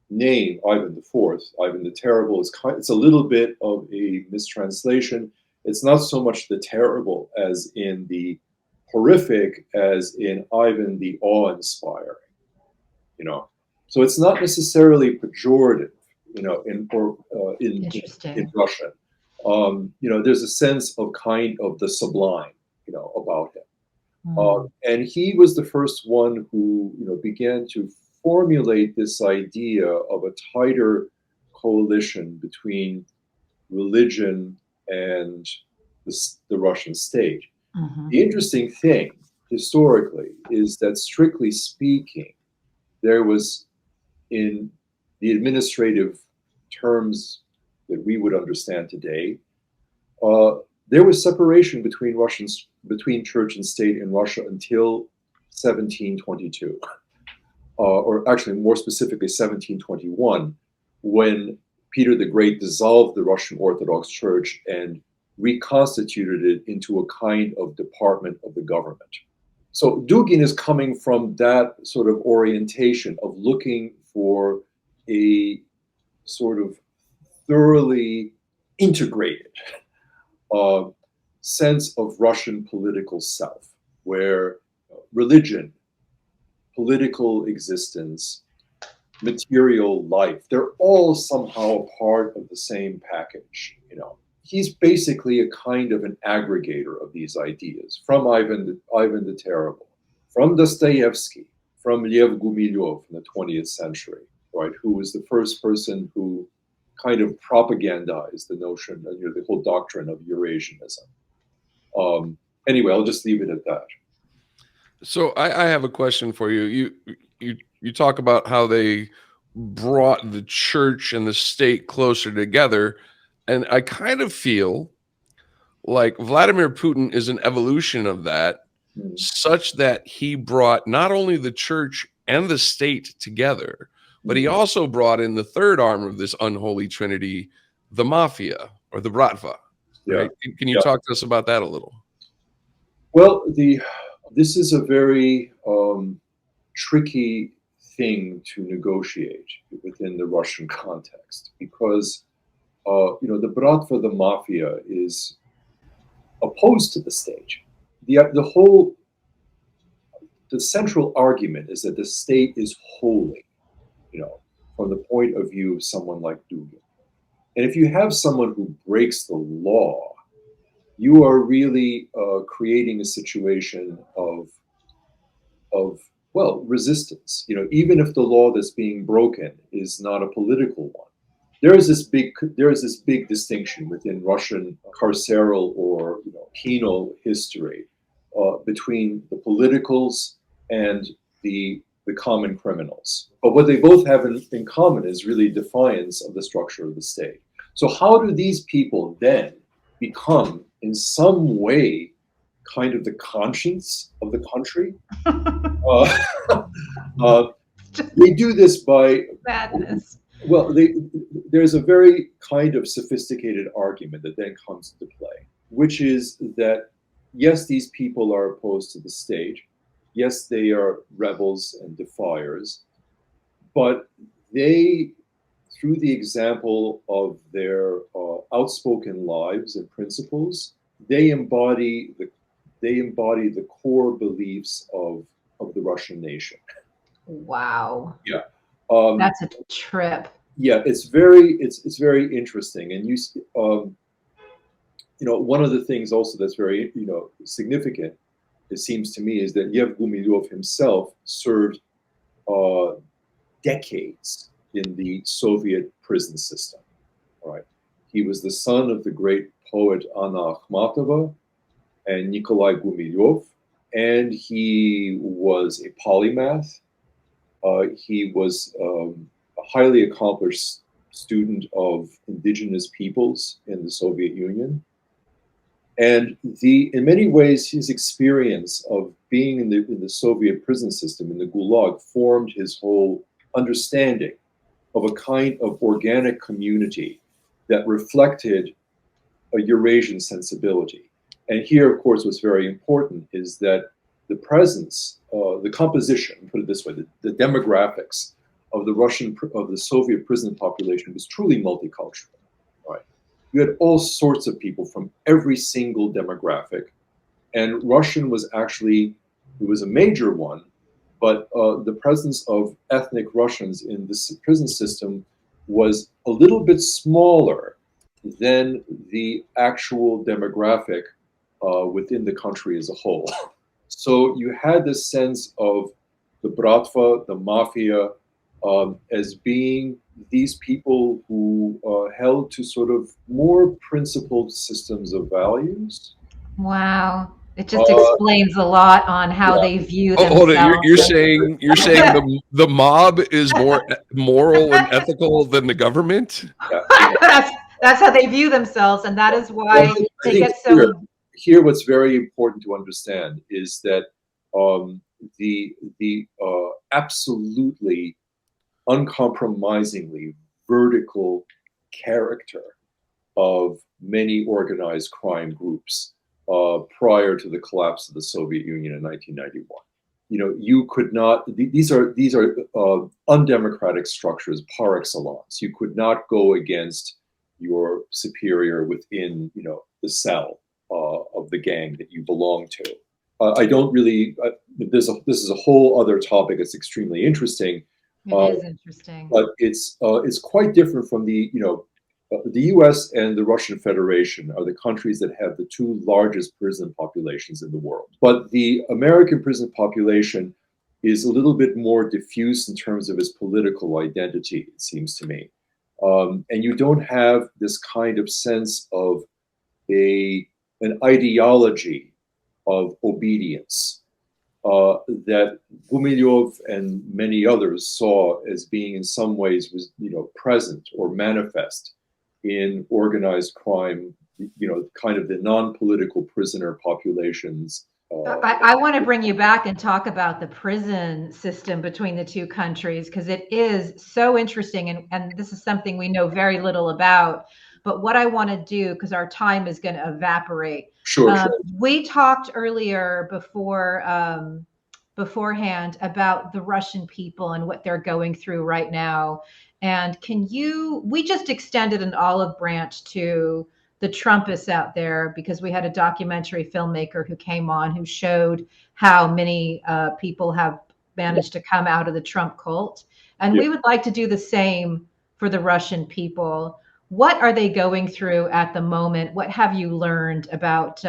name, Ivan IV, Ivan the Terrible, it's a little bit of a mistranslation. It's not so much the terrible as in the horrific, as in Ivan the awe-inspiring. You know, so it's not necessarily pejorative. You know, in Russian, you know, there's a sense of kind of the sublime, you know, about him. And he was the first one who, you know, began to formulate this idea of a tighter coalition between religion and the Russian state. The interesting thing historically is that, strictly speaking, there was, in the administrative terms that we would understand today, there was separation between church and state in Russia until 1722. Or actually more specifically 1721, when Peter the Great dissolved the Russian Orthodox Church and reconstituted it into a kind of department of the government. So Dugin is coming from that sort of orientation of looking for a sort of thoroughly integrated sense of Russian political self, where religion, political existence, material life, they're all somehow a part of the same package. You know, he's basically a kind of an aggregator of these ideas, from Ivan the Terrible, from Dostoevsky, from Lev Gumilyov in the 20th century, right, who was the first person who kind of propagandized the notion, you know, the whole doctrine of Eurasianism. Anyway, I'll just leave it at that. So I have a question for you. You talk about how they brought the church and the state closer together, and I kind of feel like Vladimir Putin is an evolution of that, such that he brought not only the church and the state together, but he also brought in the third arm of this unholy trinity, the mafia or the bratva. Right? Can you talk to us about that a little? Well, this is a very tricky thing to negotiate within the Russian context, because the Bratva, the mafia, is opposed to the state. The central argument is that the state is holy, from the point of view of someone like Dugin. And if you have someone who breaks the law, you are really creating a situation of resistance. Even if the law that's being broken is not a political one, there is this big distinction within Russian carceral or penal history between the politicals and the common criminals. But what they both have in common is really defiance of the structure of the state. So how do these people then become, in some way, kind of the conscience of the country? They do this by Madness. Well, there's a very kind of sophisticated argument that then comes into play, which is that, yes, these people are opposed to the state. Yes, they are rebels and defiers, but they, through the example of their outspoken lives and principles, they embody the core beliefs of the Russian nation. Wow. Yeah. That's a trip. Yeah, it's very interesting, and one of the things also that's very significant, it seems to me, is that Yev Gumilyov himself served decades in the Soviet prison system. Right, he was the son of the great poet Anna Akhmatova and Nikolai Gumilyov, and he was a polymath. He was a highly accomplished student of indigenous peoples in the Soviet Union. And in many ways, his experience of being in the Soviet prison system, in the Gulag, formed his whole understanding of a kind of organic community that reflected a Eurasian sensibility. And here, of course, what's very important is that the presence, the composition, put it this way, the demographics of the Soviet prison population was truly multicultural. Right? You had all sorts of people from every single demographic, and Russian was actually, it was a major one, but the presence of ethnic Russians in this prison system was a little bit smaller than the actual demographic within the country as a whole. So you had this sense of the Bratva, the mafia, as being these people who held to sort of more principled systems of values. Wow. It just explains a lot on how they view themselves. Hold it. You're saying the mob is more moral and ethical than the government? Yeah. That's how they view themselves, and that is why they get so. Here, what's very important to understand is that the absolutely uncompromisingly vertical character of many organized crime groups prior to the collapse of the Soviet Union in 1991. You could not, these are undemocratic structures par excellence. You could not go against your superior within, the cell of the gang that you belong to. I don't really, this is a whole other topic. It's extremely interesting. It is interesting. But it's quite different from the US and the Russian Federation are the countries that have the two largest prison populations in the world. But the American prison population is a little bit more diffuse in terms of its political identity, it seems to me. And you don't have this kind of sense of an ideology of obedience that Gumilyov and many others saw as being in some ways was present or manifest in organized crime, kind of the non-political prisoner populations. I want to bring you back and talk about the prison system between the two countries, because it is so interesting, and this is something we know very little about. But what I want to do, because our time is going to evaporate. Sure. We talked earlier before beforehand about the Russian people and what they're going through right now. And we just extended an olive branch to the Trumpists out there because we had a documentary filmmaker who came on who showed how many people have managed to come out of the Trump cult. And we would like to do the same for the Russian people. What are they going through at the moment? What have you learned about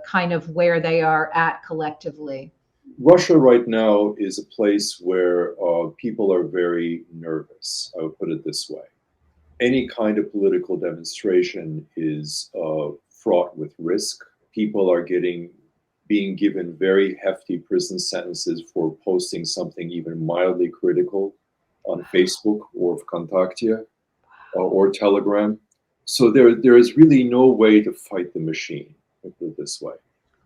kind of where they are at collectively? Russia right now is a place where people are very nervous. I would put it this way. Any kind of political demonstration is fraught with risk. People are being given very hefty prison sentences for posting something even mildly critical on Facebook or Vkontakte or Telegram. So there is really no way to fight the machine, let's put it this way.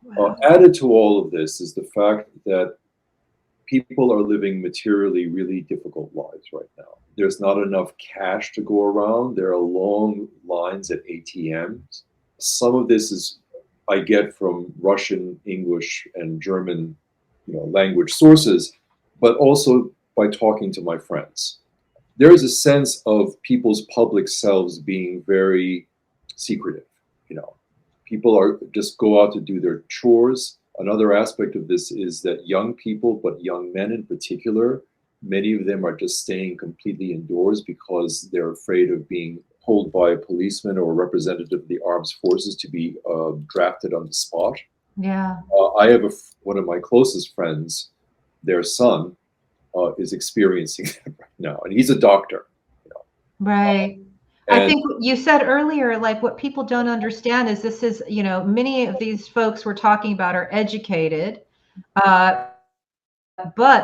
Wow. Added to all of this is the fact that people are living materially really difficult lives right now. There's not enough cash to go around. There are long lines at ATMs. Some of this is I get from Russian, English, and German, language sources, but also by talking to my friends. There is a sense of people's public selves being very secretive. People are just go out to do their chores. Another aspect of this is that young people, but young men in particular, many of them are just staying completely indoors because they're afraid of being told by a policeman or a representative of the armed forces to be drafted on the spot. Yeah. I have one of my closest friends, their son, is experiencing that right now, and he's a doctor. Right. I think you said earlier, like what people don't understand is this is, many of these folks we're talking about are educated, but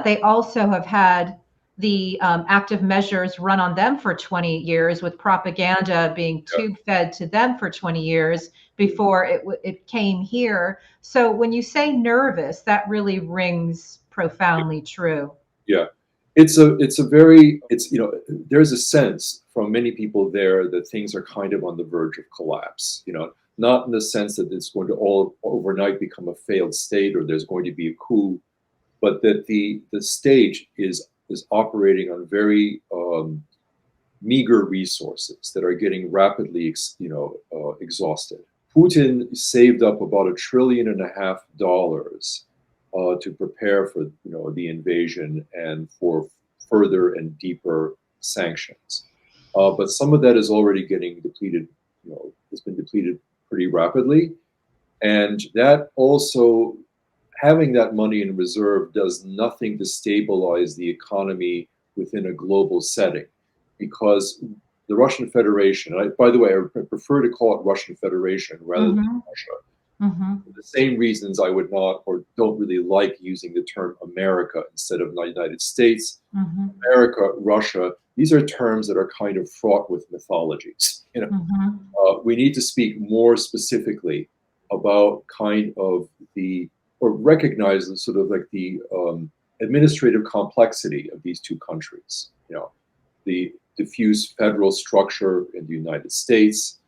they also have had the active measures run on them for 20 years with propaganda being tube fed to them for 20 years before it came here. So when you say nervous, that really rings profoundly true. Yeah. There's a sense from many people there that things are kind of on the verge of collapse, not in the sense that it's going to all overnight become a failed state or there's going to be a coup, but that the stage is operating on very meager resources that are getting rapidly exhausted. Putin saved up about $1.5 trillion to prepare for the invasion and for further and deeper sanctions. But some of that is already getting depleted, it's been depleted pretty rapidly. And that also, having that money in reserve does nothing to stabilize the economy within a global setting, because the Russian Federation, by the way, I prefer to call it Russian Federation rather than Russia. For the same reasons I would not or don't really like using the term America instead of the United States. America, Russia, these are terms that are kind of fraught with mythologies. We need to speak more specifically about kind of or recognize the sort of like the administrative complexity of these two countries. The diffuse federal structure in the United States,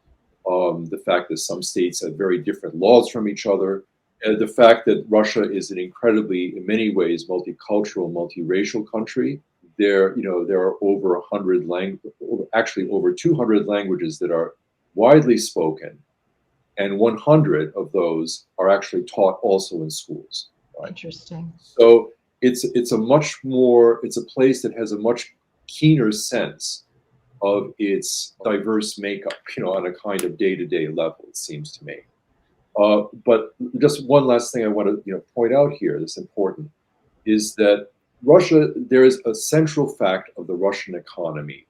the fact that some states have very different laws from each other, the fact that Russia is an incredibly, in many ways, multicultural, multiracial country. There are over 100 actually over 200 languages that are widely spoken, and 100 of those are actually taught also in schools. Right? Interesting. So it's a place that has a much keener sense of its diverse makeup, on a kind of day-to-day level, it seems to me. But just one last thing I want to point out here that's important is that Russia, there is a central fact of the Russian economy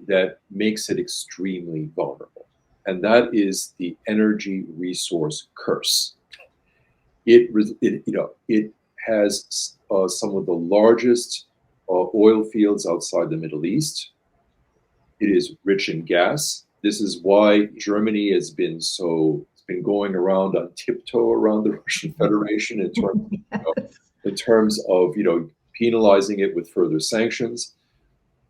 that makes it extremely vulnerable, and that is the energy resource curse. It has some of the largest oil fields outside the Middle East. It is rich in gas. This is why Germany has been going around on tiptoe around the Russian Federation in terms of penalizing it with further sanctions.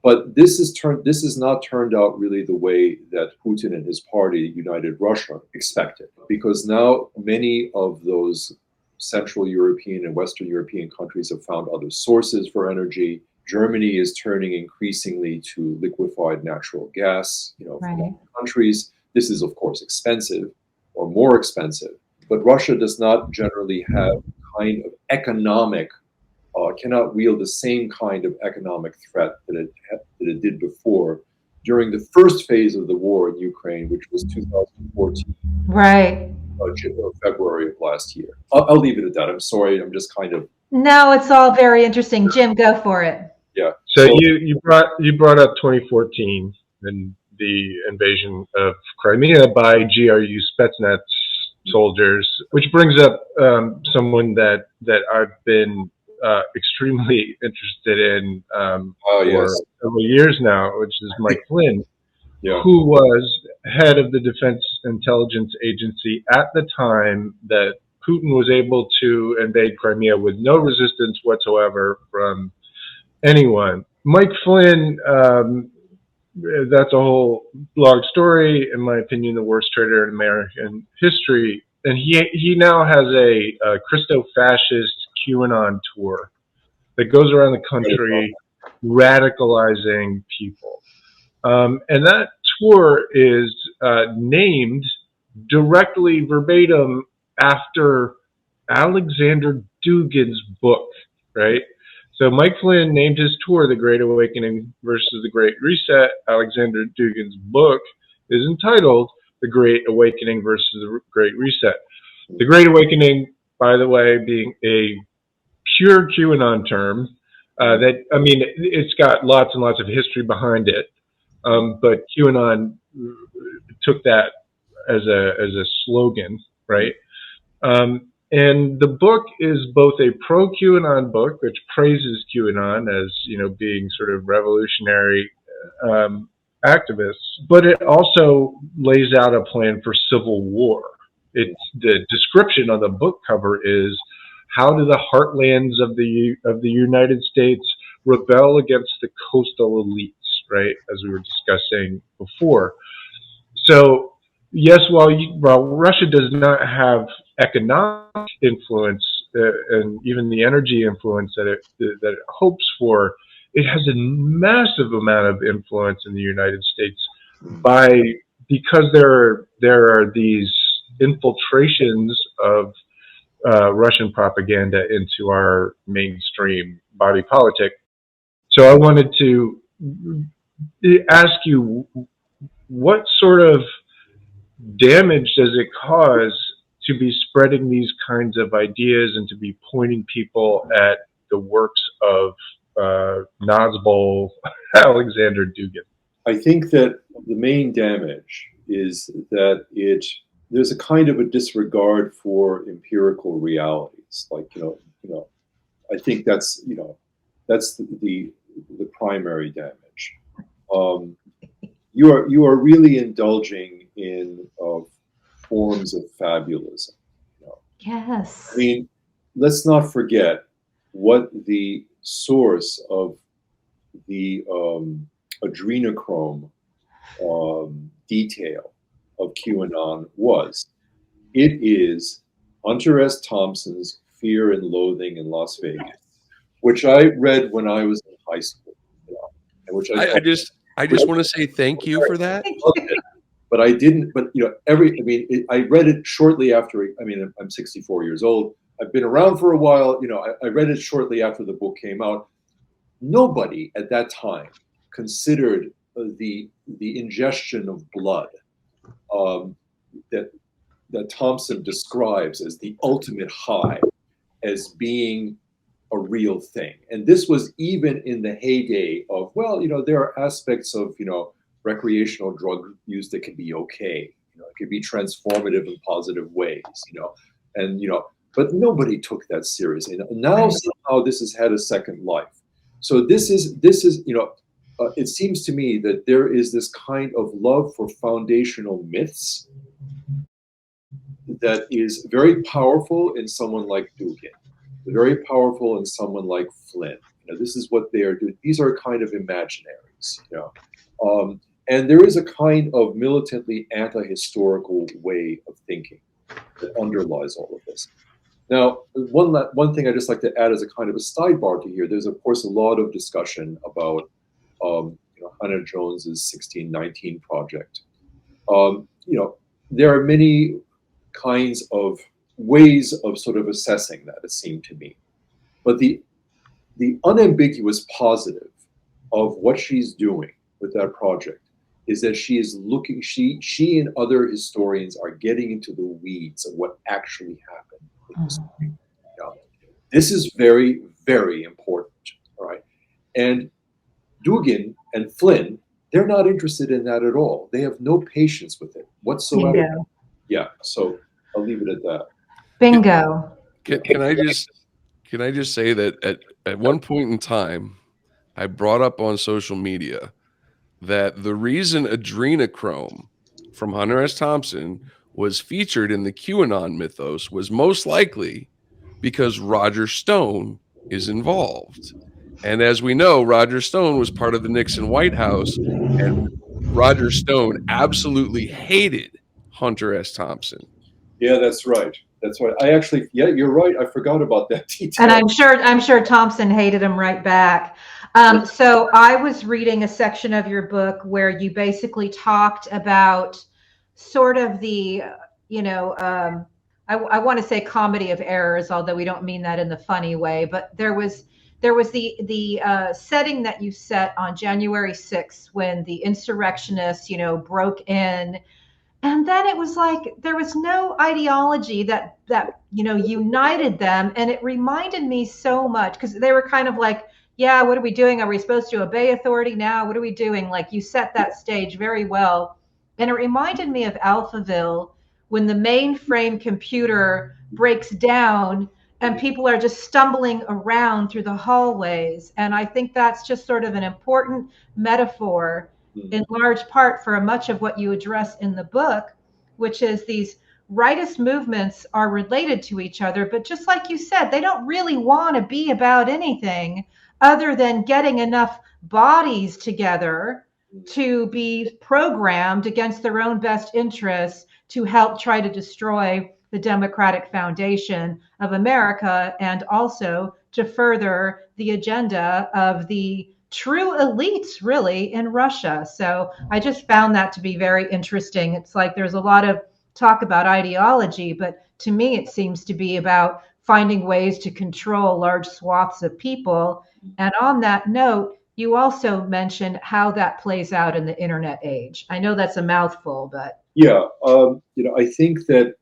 But this has not turned out really the way that Putin and his party, United Russia, expected, because now many of those Central European and Western European countries have found other sources for energy. Germany is turning increasingly to liquefied natural gas, from other countries. This is, of course, expensive or more expensive, but Russia does not generally have kind of economic, cannot wield the same kind of economic threat that it did before during the first phase of the war in Ukraine, which was 2014. Right. February of last year. I'll leave it at that. I'm sorry. I'm just kind of. No, it's all very interesting. Jim, go for it. Yeah. So you brought up 2014 and the invasion of Crimea by GRU Spetsnaz soldiers, which brings up someone that I've been extremely interested in for several years now, which is Mike Flynn, who was head of the Defense Intelligence Agency at the time that Putin was able to invade Crimea with no resistance whatsoever from anyone. Mike Flynn, that's a whole long story, in my opinion, the worst traitor in American history. And he now has a Christo-fascist QAnon tour that goes around the country radicalizing people. And that tour is named directly verbatim after Alexander Dugin's book, right? So Mike Flynn named his tour The Great Awakening versus the Great Reset. Alexander Dugin's book is entitled The Great Awakening versus the Great Reset. The Great Awakening, by the way, being a pure QAnon term, it's got lots and lots of history behind it. But QAnon took that as a slogan, right? And the book is both a pro-QAnon book, which praises QAnon as, being sort of revolutionary activists, but it also lays out a plan for civil war. The description on the book cover is, how do the heartlands of the United States rebel against the coastal elites, right? As we were discussing before. So yes, while Russia does not have economic influence and even the energy influence that it hopes for, it has a massive amount of influence in the United States because there are these infiltrations of Russian propaganda into our mainstream body politic. So I wanted to ask you, what sort of damage does it cause to be spreading these kinds of ideas and to be pointing people at the works of Nazbol Alexander Dugin? I think that the main damage is that there's a kind of a disregard for empirical realities. Like, I think that's the primary damage. You are really indulging in forms of fabulism. Yes. I mean, let's not forget what the source of the adrenochrome detail of QAnon was. It is Hunter S. Thompson's Fear and Loathing in Las Vegas, which I read when I was in high school. And which I just want to say thank you for that. But I didn't. But I read it shortly after. I'm 64 years old. I've been around for a while. I read it shortly after the book came out. Nobody at that time considered the ingestion of blood that Thompson describes as the ultimate high as being a real thing. And this was even in the heyday of, there are aspects of, recreational drug use that can be okay. It could be transformative in positive ways, but nobody took that seriously. Now somehow this has had a second life. So this is it seems to me that there is this kind of love for foundational myths that is very powerful in someone like Dugin, very powerful in someone like Flynn. This is what they are doing. These are kind of imaginaries, and there is a kind of militantly anti-historical way of thinking that underlies all of this. Now, one thing I just like to add as a kind of a sidebar to here. There's of course a lot of discussion about Hannah Jones's 1619 project. There are many kinds of ways of sort of assessing that, it seemed to me. But the unambiguous positive of what she's doing with that project is that she is looking, she and other historians are getting into the weeds of what actually happened in history. This is very, very important, all right? And Dugin and Flynn, they're not interested in that at all. They have no patience with it whatsoever. Bingo. Yeah, so I'll leave it at that. Bingo. Can I just say that at one point in time, I brought up on social media that the reason adrenochrome from Hunter S. Thompson was featured in the QAnon mythos was most likely because Roger Stone is involved. And as we know, Roger Stone was part of the Nixon White House, and Roger Stone absolutely hated Hunter S. Thompson. Yeah, that's right. That's right. I actually, yeah, you're right. I forgot about that detail. And I'm sure Thompson hated him right back. So I was reading a section of your book where you basically talked about sort of the, I want to say comedy of errors, although we don't mean that in the funny way. But there was the setting that you set on January 6th when the insurrectionists, broke in. And then it was like there was no ideology that united them. And it reminded me so much because they were kind of like, yeah, what are we doing? Are we supposed to obey authority now? What are we doing? Like you set that stage very well. And it reminded me of Alphaville when the mainframe computer breaks down and people are just stumbling around through the hallways. And I think that's just sort of an important metaphor in large part for much of what you address in the book, which is these rightist movements are related to each other. But just like you said, they don't really want to be about anything other than getting enough bodies together to be programmed against their own best interests to help try to destroy the democratic foundation of America and also to further the agenda of the true elites really in Russia. So I just found that to be very interesting. It's like there's a lot of talk about ideology, but to me it seems to be about finding ways to control large swaths of people. And on that note, you also mentioned how that plays out in the internet age. I know that's a mouthful, but yeah, I think that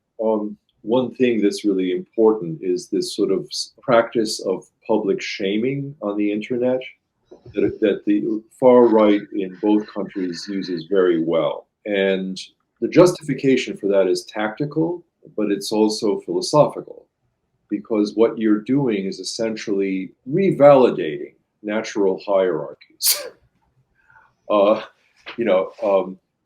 one thing that's really important is this sort of practice of public shaming on the internet that the far right in both countries uses very well. And the justification for that is tactical, but it's also philosophical, because what you're doing is essentially revalidating natural hierarchies.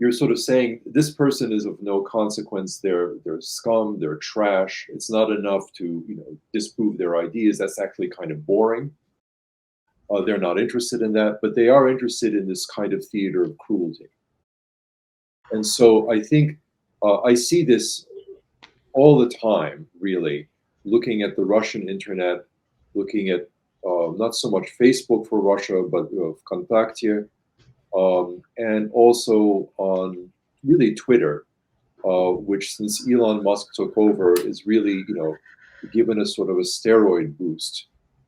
You're sort of saying this person is of no consequence. They're scum. They're trash. It's not enough to disprove their ideas. That's actually kind of boring. They're not interested in that, but they are interested in this kind of theater of cruelty. And so I think I see this all the time, really, looking at the Russian internet, looking at not so much Facebook for Russia, but Vkontakte, and also on really Twitter, which since Elon Musk took over is really, given a sort of a steroid boost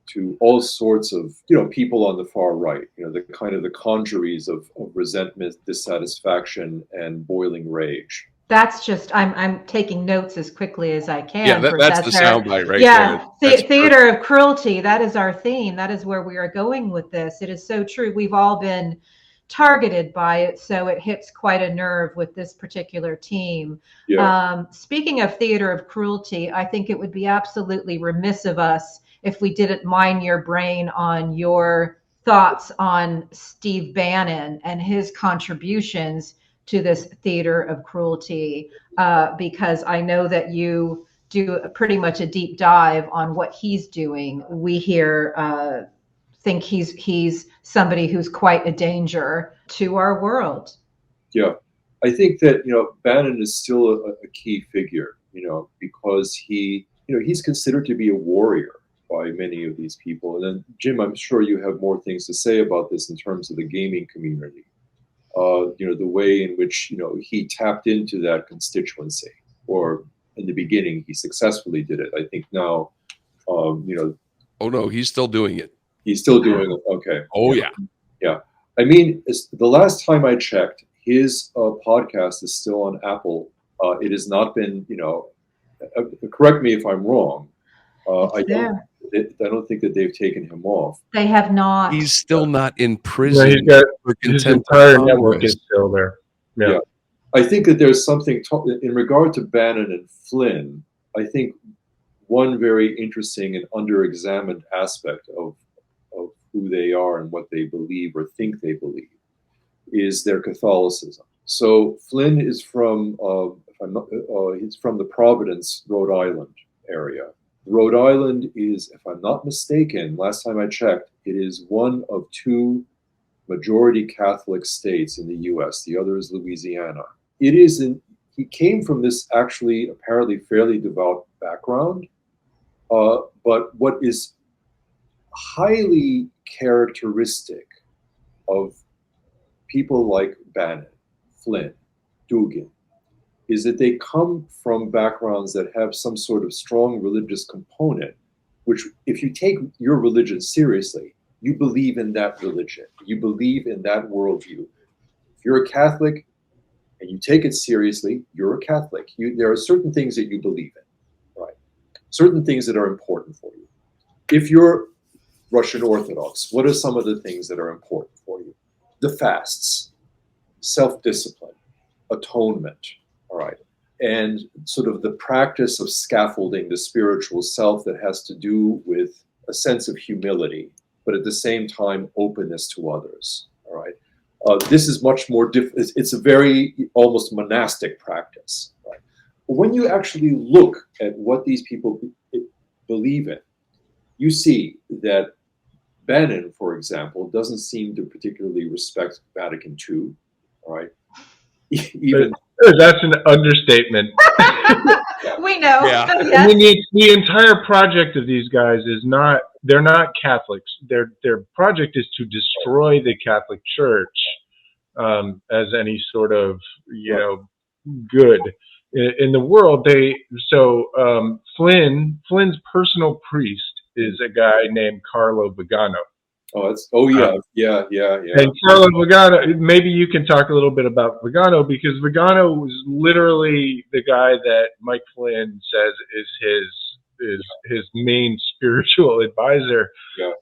to all sorts of, people on the far right, the kind of the congeries of resentment, dissatisfaction, and boiling rage. that's just I'm taking notes as quickly as I can. Yeah, that's the soundbite right there. Theater of cruelty. That is our theme. That is where we are going with this. It is so true. We've all been targeted by it, so it hits quite a nerve with this particular team. Yeah. Speaking of theater of cruelty, I think it would be absolutely remiss of us if we didn't mine your brain on your thoughts on Steve Bannon and his contributions to this theater of cruelty, because I know that you do pretty much a deep dive on what he's doing. We here think he's somebody who's quite a danger to our world. Yeah, I think that Bannon is still a key figure, because he he's considered to be a warrior by many of these people. And then, Jim, I'm sure you have more things to say about this in terms of the gaming community. The way in which, he tapped into that constituency, or in the beginning, he successfully did it. I think now, Oh no, he's still doing it. He's still doing it. Okay. Oh yeah. Yeah. I mean, the last time I checked, his podcast is still on Apple. It has not been, correct me if I'm wrong. I don't think that they've taken him off. They have not. He's still not in prison. He's got for his contempt entire of network Congress. is still there. Yeah. I think that there's something in regard to Bannon and Flynn. I think one very interesting and under-examined aspect of who they are and what they believe or think they believe is their Catholicism. So Flynn is from he's from the Providence, Rhode Island area. Rhode Island is, if I'm not mistaken, last time I checked, it is one of two majority Catholic states in the U.S. The other is Louisiana. He came from this actually apparently fairly devout background, but what is highly characteristic of people like Bannon, Flynn, Dugin, is that they come from backgrounds that have some sort of strong religious component, which if you take your religion seriously, you believe in that religion, you believe in that worldview. If you're a Catholic and you take it seriously, you're a Catholic. There are certain things that you believe in, right? Certain things that are important for you. If you're Russian Orthodox, what are some of the things that are important for you? The fasts, self-discipline, atonement, all right, and sort of the practice of scaffolding the spiritual self that has to do with a sense of humility, but at the same time, openness to others, all right? This is much more difficult. It's a very almost monastic practice, right? But when you actually look at what these people believe in, you see that Bannon, for example, doesn't seem to particularly respect Vatican II, all right? Even that's an understatement. We know. Yeah. Yes. I mean, the entire project of these guys is they're not Catholics. Their project is to destroy the Catholic Church as any sort of, good in the world. Flynn's personal priest is a guy named Carlo Vigano. Yeah. And Carlo Vigano, maybe you can talk a little bit about Vigano, because Vigano was literally the guy that Mike Flynn says is his main spiritual advisor. Yeah.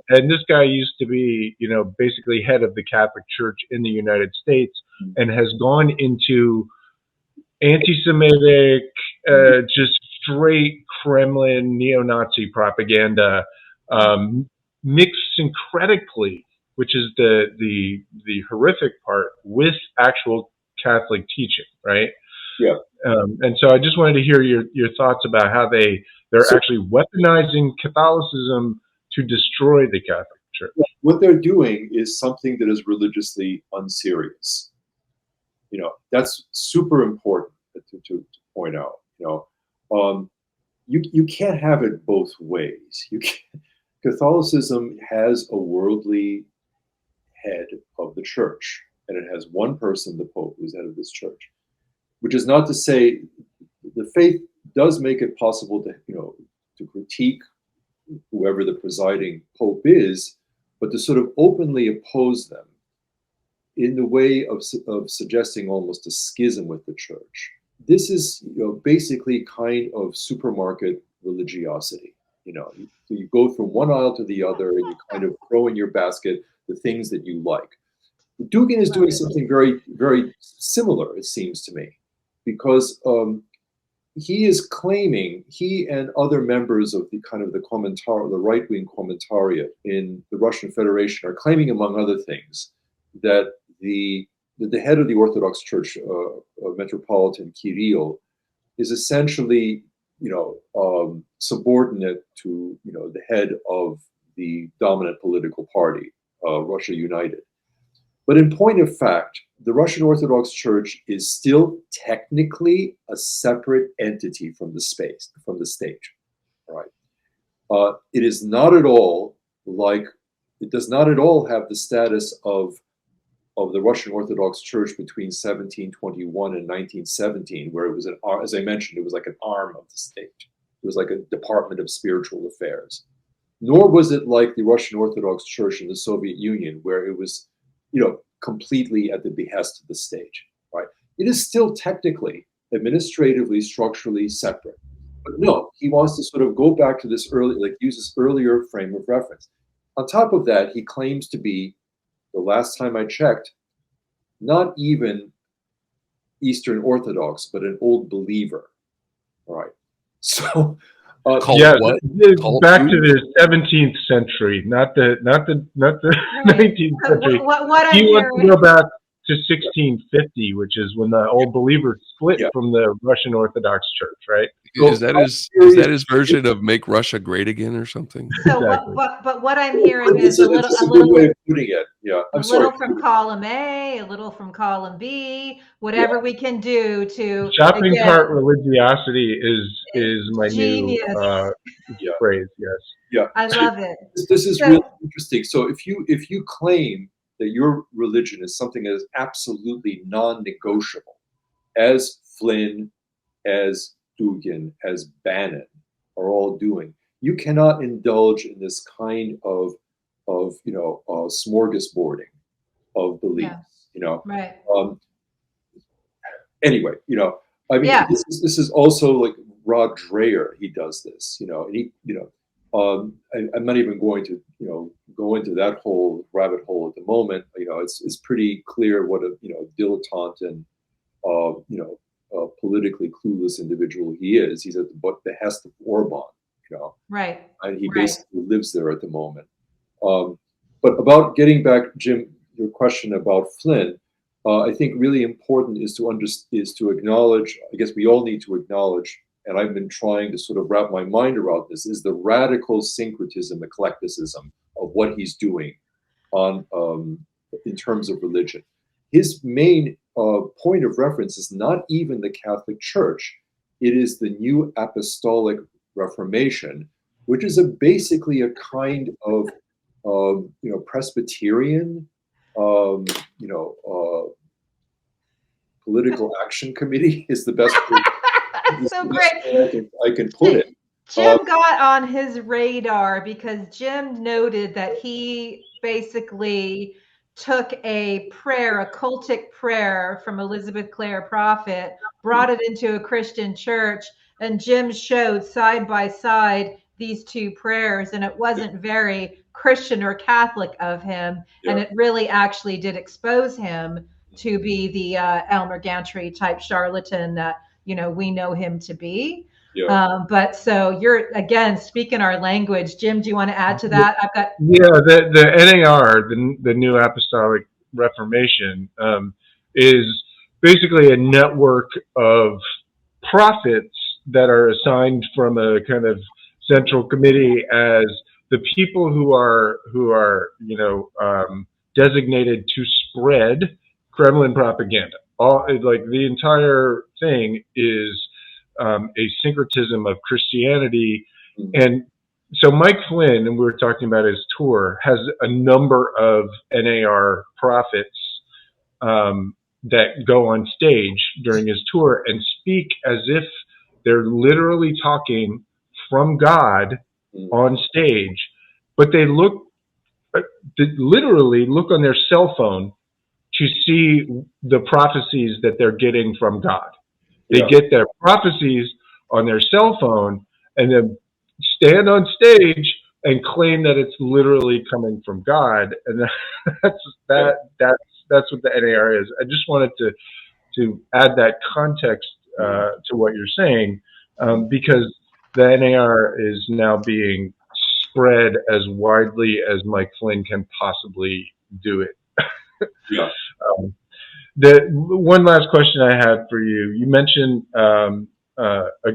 And this guy used to be, basically head of the Catholic Church in the United States, and has gone into anti-Semitic, just straight Kremlin neo-Nazi propaganda, mixed syncretically, which is the horrific part, with actual Catholic teaching, right? Yeah. And so I just wanted to hear your thoughts about how they're actually weaponizing Catholicism to destroy the Catholic Church. What they're doing is something that is religiously unserious. That's super important to point out. You can't have it both ways. Catholicism has a worldly head of the church, and it has one person, the Pope, who's head of this church. Which is not to say the faith does make it possible to critique whoever the presiding Pope is, but to sort of openly oppose them in the way of suggesting almost a schism with the church. This is basically kind of supermarket religiosity. You go from one aisle to the other, and you kind of throw in your basket the things that you like. Dugin is doing something very, very similar, it seems to me, because he is claiming, he and other members of the right-wing commentariat in the Russian Federation are claiming, among other things, that the head of the Orthodox Church, Metropolitan Kirill, is essentially subordinate to the head of the dominant political party, Russia United. But in point of fact, the Russian Orthodox Church is still technically a separate entity from the state. right? It is not at all like, it does not at all have the status of the Russian Orthodox Church between 1721 and 1917, where it was as I mentioned, it was like an arm of the state. It was like a department of spiritual affairs. Nor was it like the Russian Orthodox Church in the Soviet Union, where it was, completely at the behest of the state, right? It is still technically, administratively, structurally separate. But no, he wants to sort of go back to this use this earlier frame of reference. On top of that, he claims to be, the last time I checked, not even Eastern Orthodox, but an old believer. All right. So, what? Back to the 17th century, not the 19th century. What He wants to go back to 1650, which is when the old believers split from the Russian Orthodox Church, right? Is that his version of "Make Russia Great Again" or something? So, Exactly. but what I'm hearing is a good way of putting it. Yeah, I'm sorry. A little from column A, a little from column B, whatever we can do to shopping cart religiosity is my genius. new phrase. Yes. Yeah, I love it. This is really interesting. So if you claim that your religion is something that is absolutely non-negotiable, as Flynn, as Dugin, as Bannon are all doing, you cannot indulge in this kind of smorgasbording of beliefs. Right. Anyway, I mean, this is also like Rod Dreher. He does this, and he, I'm not even going to, go into that whole rabbit hole at the moment. It's pretty clear what a, dilettante and, politically clueless individual he is. He's at the behest of Orban, Right. and he basically lives there at the moment. But about getting back, Jim, your question about Flynn, I think really important is to acknowledge, I guess we all need to acknowledge, and I've been trying to sort of wrap my mind around this, is the radical syncretism, eclecticism of what he's doing in terms of religion. His main point of reference is not even the Catholic Church. It is the New Apostolic Reformation, which is basically a kind of Presbyterian, political action committee is the best way. So great. I can put it. Jim got on his radar because Jim noted that he basically took a cultic prayer from Elizabeth Clare Prophet, brought it into a Christian church, and Jim showed side by side these two prayers, and it wasn't very Christian or Catholic of him, and it really actually did expose him to be the Elmer Gantry type charlatan that we know him to be. But so you're again speaking our language. Jim, do you want to add to that? The NAR, the New Apostolic Reformation, is basically a network of prophets that are assigned from a kind of central committee as the people who are designated to spread Kremlin propaganda. The entire thing is a syncretism of Christianity. And so Mike Flynn, and we were talking about his tour, has a number of NAR prophets that go on stage during his tour and speak as if they're literally talking from God on stage, but they literally look on their cell phone to see the prophecies that they're getting from God. They get their prophecies on their cell phone and then stand on stage and claim that it's literally coming from God. And that's what the NAR is. I just wanted to add that context to what you're saying, because the NAR is now being spread as widely as Mike Flynn can possibly do it. The one last question I had for you. You mentioned a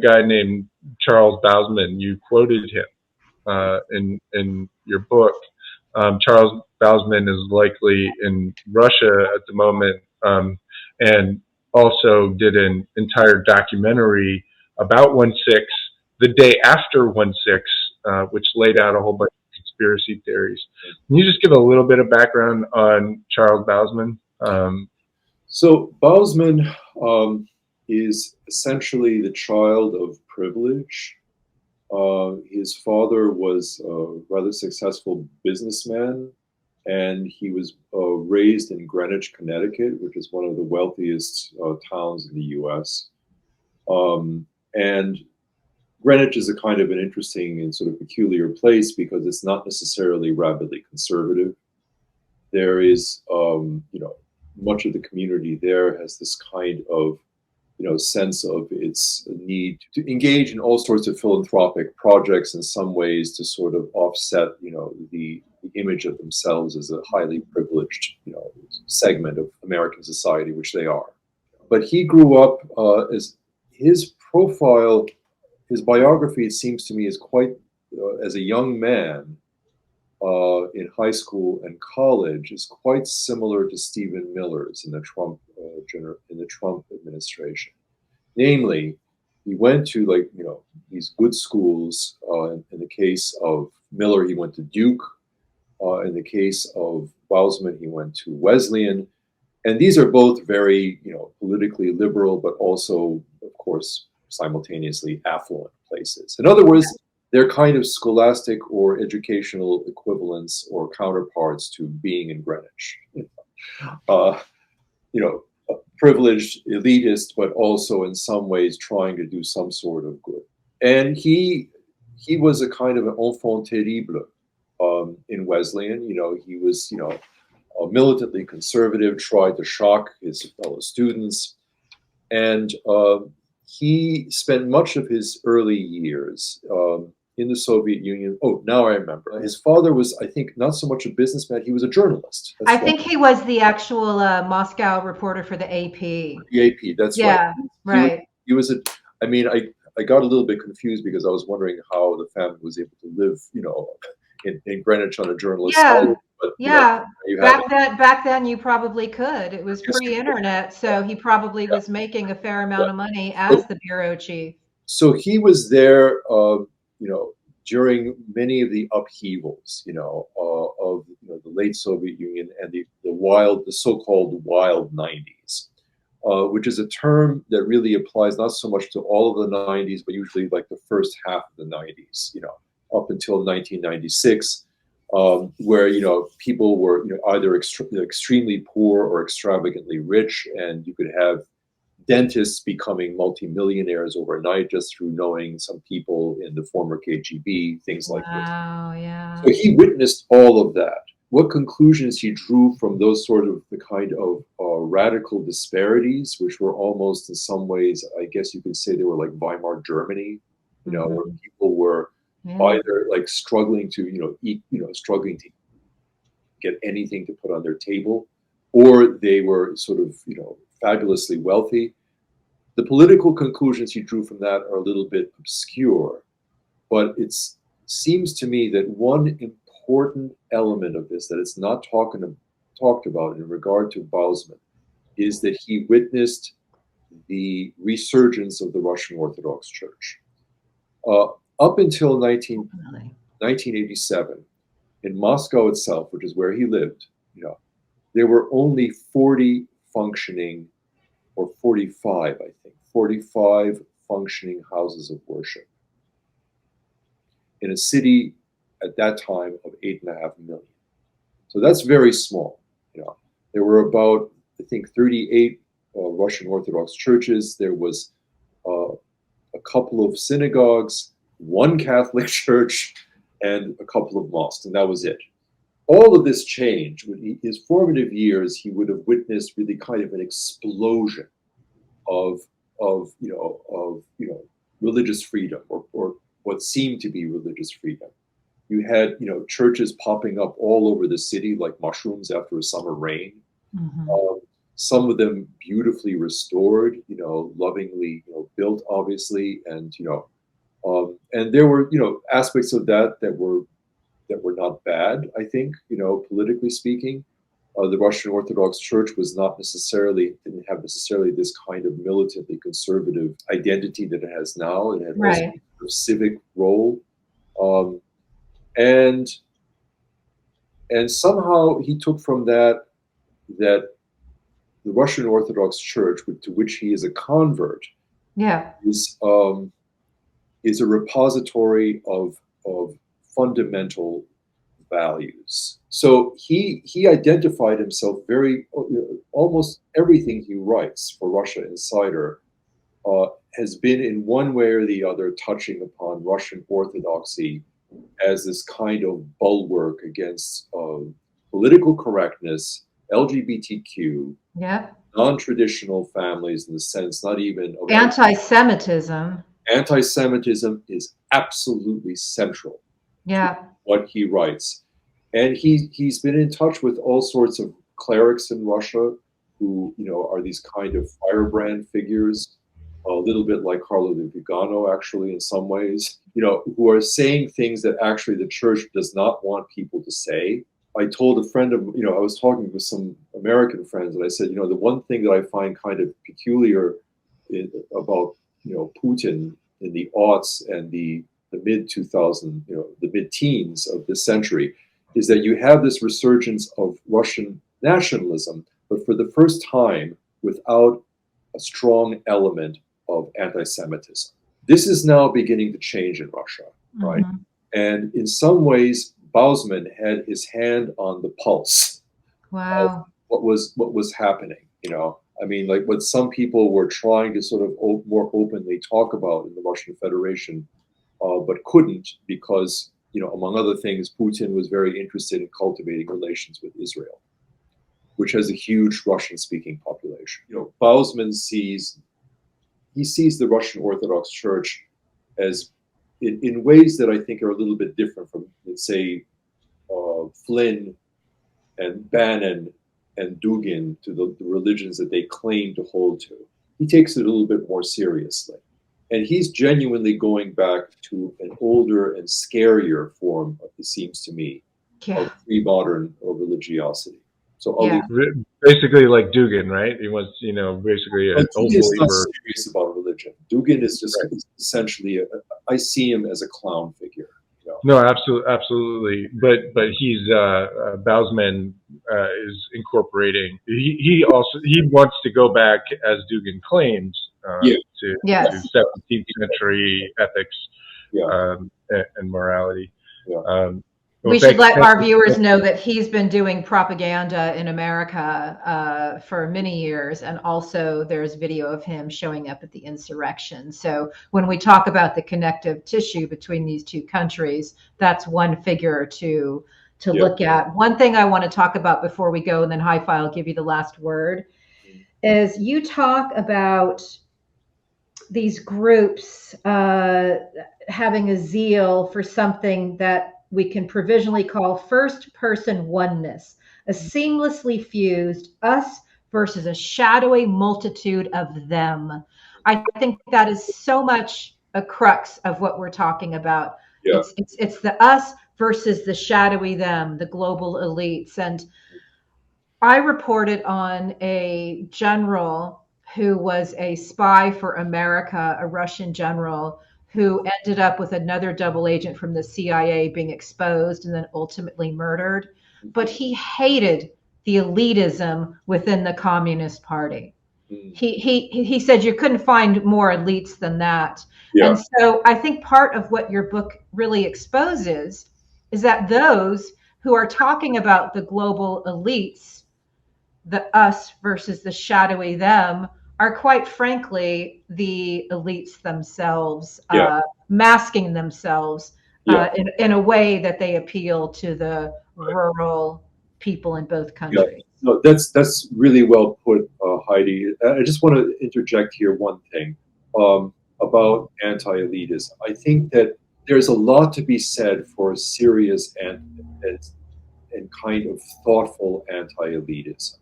guy named Charles Bausman. You quoted him in your book. Charles Bausman is likely in Russia at the moment, and also did an entire documentary about 1/6 the day after 1/6, which laid out a whole bunch of conspiracy theories. Can you just give a little bit of background on Charles Bowsman? So Bowsman is essentially the child of privilege. His father was a rather successful businessman, and he was raised in Greenwich, Connecticut, which is one of the wealthiest towns in the U.S. And Greenwich is a kind of an interesting and sort of peculiar place because it's not necessarily rabidly conservative. There is, much of the community there has this kind of, sense of its need to engage in all sorts of philanthropic projects in some ways to sort of offset, the image of themselves as a highly privileged, segment of American society, which they are. But he grew up as his profile, his biography, it seems to me, is quite, as a young man in high school and college, is quite similar to Stephen Miller's in the Trump administration. Namely, he went to these good schools. In the case of Miller, he went to Duke. In the case of Bowsman, he went to Wesleyan. And these are both very, politically liberal, but also, of course, simultaneously affluent places. In other words, they're kind of scholastic or educational equivalents or counterparts to being in Greenwich. Privileged, elitist, but also in some ways trying to do some sort of good. And he was a kind of an enfant terrible in Wesleyan. He was, militantly conservative, tried to shock his fellow students. And he spent much of his early years in the Soviet Union. Oh, now I remember. His father was, I think, not so much a businessman, he was a journalist. I think he was the actual Moscow reporter for the AP. The AP, that's right. Yeah, right. He was I got a little bit confused because I was wondering how the family was able to live, in Greenwich on a journalist salary. But, back then you probably could. It was pre-internet, so he probably was making a fair amount of money as the bureau chief. So he was there, during many of the upheavals, of the late Soviet Union and the so-called wild 90s, which is a term that really applies not so much to all of the 90s, but usually like the first half of the 90s, up until 1996. Where people were either extremely poor or extravagantly rich, and you could have dentists becoming multimillionaires overnight just through knowing some people in the former KGB, things like this. Wow, yeah. So he witnessed all of that. What conclusions he drew from those sort of the kind of radical disparities, which were almost in some ways, I guess you could say they were like Weimar Germany, where people were either like struggling to eat, struggling to get anything to put on their table, or they were sort of fabulously wealthy. The political conclusions he drew from that are a little bit obscure, but it seems to me that one important element of this that it's not talked about in regard to Bowsman is that he witnessed the resurgence of the Russian Orthodox Church. Up until 1987, in Moscow itself, which is where he lived, there were only 40 functioning, or 45, I think, 45 functioning houses of worship in a city at that time of 8.5 million. So that's very small. There were about, I think, 38 Russian Orthodox churches. There was a couple of synagogues, one Catholic church, and a couple of mosques, and that was it. All of this changed. In his formative years, he would have witnessed really kind of an explosion of religious freedom, or what seemed to be religious freedom. You had churches popping up all over the city like mushrooms after a summer rain. Some of them beautifully restored, lovingly built, obviously, and there were aspects of that were not bad, I think, politically speaking. The Russian Orthodox Church didn't have necessarily this kind of militantly conservative identity that it has now. It had also of civic role, and somehow he took from that the Russian Orthodox Church, to which he is a convert, is a repository of fundamental values. So he identified himself almost everything he writes for Russia Insider has been in one way or the other touching upon Russian Orthodoxy as this kind of bulwark against political correctness, LGBTQ, non-traditional families in the sense, not even of anti-Semitism. Anti-Semitism is absolutely central to what he writes. And he's been in touch with all sorts of clerics in Russia who, are these kind of firebrand figures, a little bit like Carlo di Vigano, actually, in some ways, who are saying things that actually the church does not want people to say. I told a friend of, I was talking with some American friends, and I said, the one thing that I find kind of peculiar about, Putin in the aughts and the mid-2000s, the mid-teens of this century, is that you have this resurgence of Russian nationalism, but for the first time without a strong element of anti-Semitism. This is now beginning to change in Russia, right? And in some ways, Bausman had his hand on the pulse of what was happening. I mean, like what some people were trying to sort of more openly talk about in the Russian Federation, but couldn't because, among other things, Putin was very interested in cultivating relations with Israel, which has a huge Russian-speaking population. Bausman sees the Russian Orthodox Church as, in ways that I think are a little bit different from, let's say, Flynn and Bannon and Dugin, to the religions that they claim to hold to. He takes it a little bit more seriously. And he's genuinely going back to an older and scarier form, it seems to me, of pre-modern religiosity. So basically like Dugin, right? He was, basically an old believer. Not serious about religion. Dugin is just essentially, I see him as a clown figure. No, absolutely. But he's Bausman is incorporating. He wants to go back, as Dugin claims, to 17th century ethics and morality. We should let our viewers know that he's been doing propaganda in America for many years. And also there's video of him showing up at the insurrection. So when we talk about the connective tissue between these two countries, that's one figure to look at. One thing I want to talk about before we go, and then Hi-Fi, I'll give you the last word, is you talk about these groups having a zeal for something that we can provisionally call first-person oneness, a seamlessly fused us versus a shadowy multitude of them. I think that is so much a crux of what we're talking about. It's the us versus the shadowy them, the global elites. And I reported on a general who was a spy for America, a Russian general, who ended up with another double agent from the CIA being exposed and then ultimately murdered. But he hated the elitism within the Communist Party. He said you couldn't find more elites than that. And so I think part of what your book really exposes is that those who are talking about the global elites, the us versus the shadowy them, are quite frankly the elites themselves, masking themselves in a way that they appeal to the rural people in both countries. No, that's really well put, Heidi. I just want to interject here one thing about anti-elitism. I think that there's a lot to be said for serious and kind of thoughtful anti-elitism.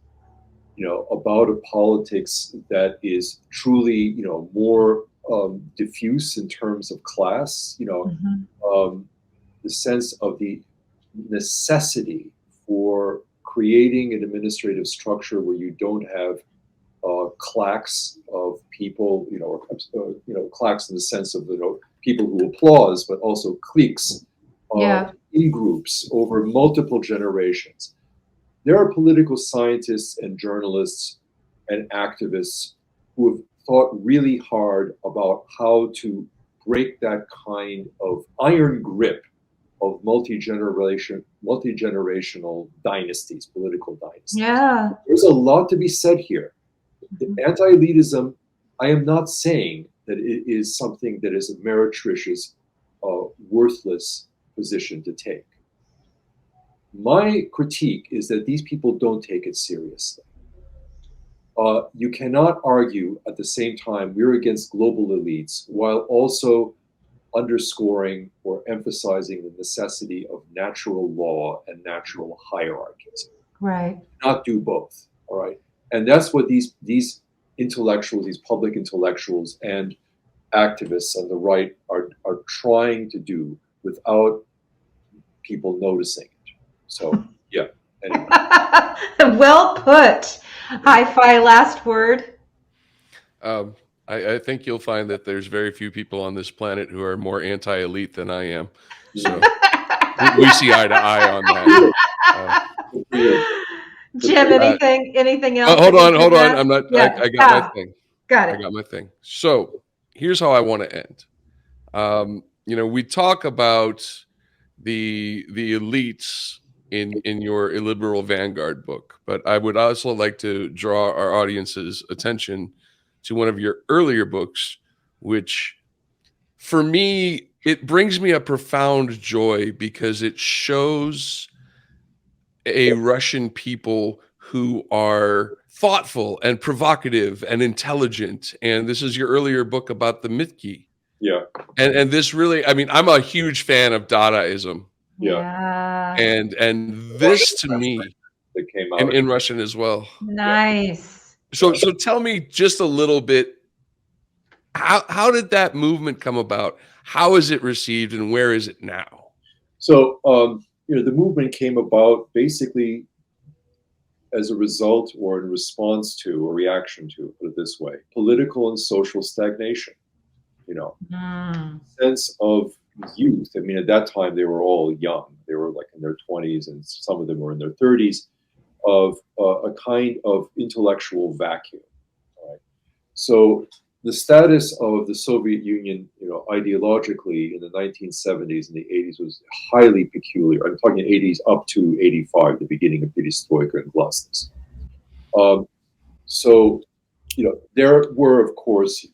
About a politics that is truly, more diffuse in terms of class, the sense of the necessity for creating an administrative structure where you don't have claques of people, claques in the sense of, people who applause, but also cliques, Yeah. in groups over multiple generations. There are political scientists and journalists and activists who have thought really hard about how to break that kind of iron grip of multi-generational dynasties, political dynasties. Yeah. There's a lot to be said here. The anti-elitism, I am not saying that it is something that is a meretricious, worthless position to take. My critique is that these people don't take it seriously. You cannot argue at the same time we're against global elites while also underscoring or emphasizing the necessity of natural law and natural hierarchies. Right. Not do both. All right. And that's what these intellectuals, these public intellectuals and activists on the right are trying to do without people noticing it. So yeah. Anyway. Well put. Hi-Fi, last word. I think you'll find that there's very few people on this planet who are more anti-elite than I am. So we see eye to eye on that. Jim, anything else? Hold on. I'm not. Yeah. I got my thing. Got it. I got my thing. So here's how I want to end. We talk about the elites in your Illiberal Vanguard book, but I would also like to draw our audience's attention to one of your earlier books, which for me, it brings me a profound joy because it shows a Russian people who are thoughtful and provocative and intelligent. And this is your earlier book about the Mitki. Yeah. And this really, I mean, I'm a huge fan of Dadaism. Yeah. And this to me that came out in Russian as well. Nice. So tell me just a little bit, how did that movement come about? How is it received and where is it now? So, the movement came about basically as a result or in response to, a reaction to, put it this way, political and social stagnation, sense of youth. I mean, at that time, they were all young. They were like in their 20s and some of them were in their 30s, of a kind of intellectual vacuum. Right? So the status of the Soviet Union, ideologically in the 1970s and the 80s was highly peculiar. I'm talking 80s up to 85, the beginning of perestroika and glasnost. There were, of course,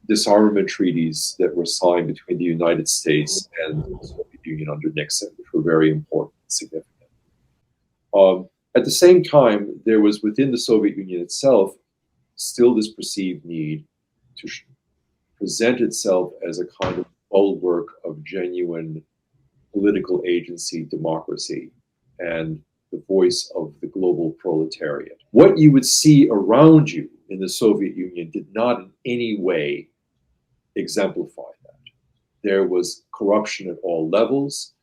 disarmament treaties that were signed between the United States and the Soviet Union under Nixon, which were very important and significant. At the same time, there was within the Soviet Union itself still this perceived need to present itself as a kind of bulwark of genuine political agency, democracy, and the voice of the global proletariat. What you would see around you in the Soviet Union did not in any way exemplify that. There was corruption at all levels.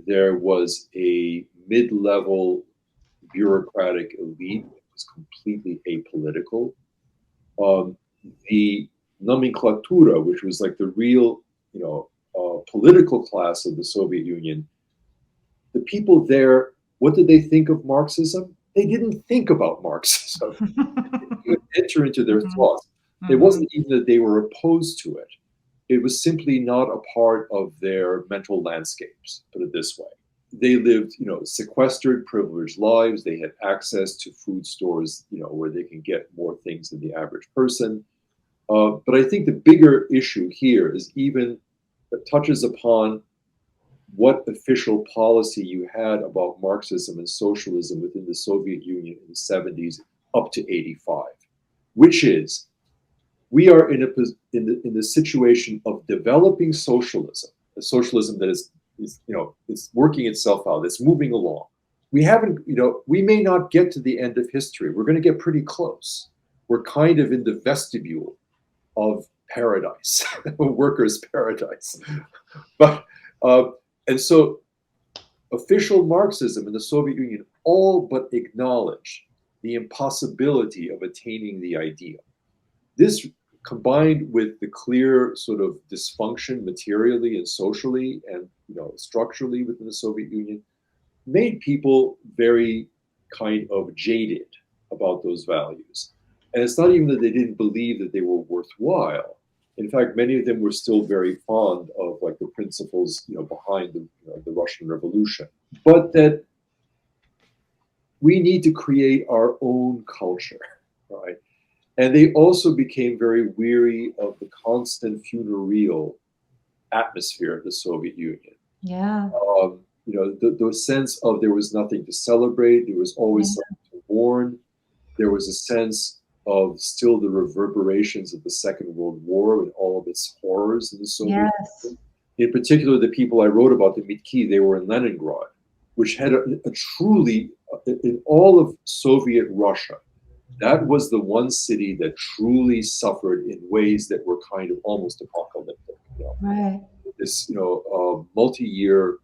There was a mid-level bureaucratic elite that was completely apolitical. The nomenclatura, which was like the real, political class of the Soviet Union, the people there, what did they think of Marxism? They didn't think about Marxism. It would enter into their thoughts. It wasn't even that they were opposed to it. It was simply not a part of their mental landscapes, put it this way. They lived, sequestered, privileged lives. They had access to food stores, where they can get more things than the average person. But I think the bigger issue here is even that touches upon what official policy you had about Marxism and socialism within the Soviet Union in the 70s up to 85, which is we are in the situation of developing socialism, a socialism that is working itself out, it's moving along. We haven't, we may not get to the end of history. We're going to get pretty close. We're kind of in the vestibule of paradise, workers' paradise. But and so official Marxism in the Soviet Union all but acknowledged the impossibility of attaining the ideal. This combined with the clear sort of dysfunction materially and socially and structurally within the Soviet Union, made people very kind of jaded about those values. And it's not even that they didn't believe that they were worthwhile. In fact, many of them were still very fond of like the principles behind the Russian Revolution, but that we need to create our own culture, right? And they also became very weary of the constant funereal atmosphere of the Soviet Union. Yeah. The sense of there was nothing to celebrate, there was always something to mourn, there was a sense of still the reverberations of the Second World War and all of its horrors in the Soviet Union. In particular, the people I wrote about, the Mitki, they were in Leningrad, which had a truly, in all of Soviet Russia, that was the one city that truly suffered in ways that were kind of almost apocalyptic. Right. This, multi-year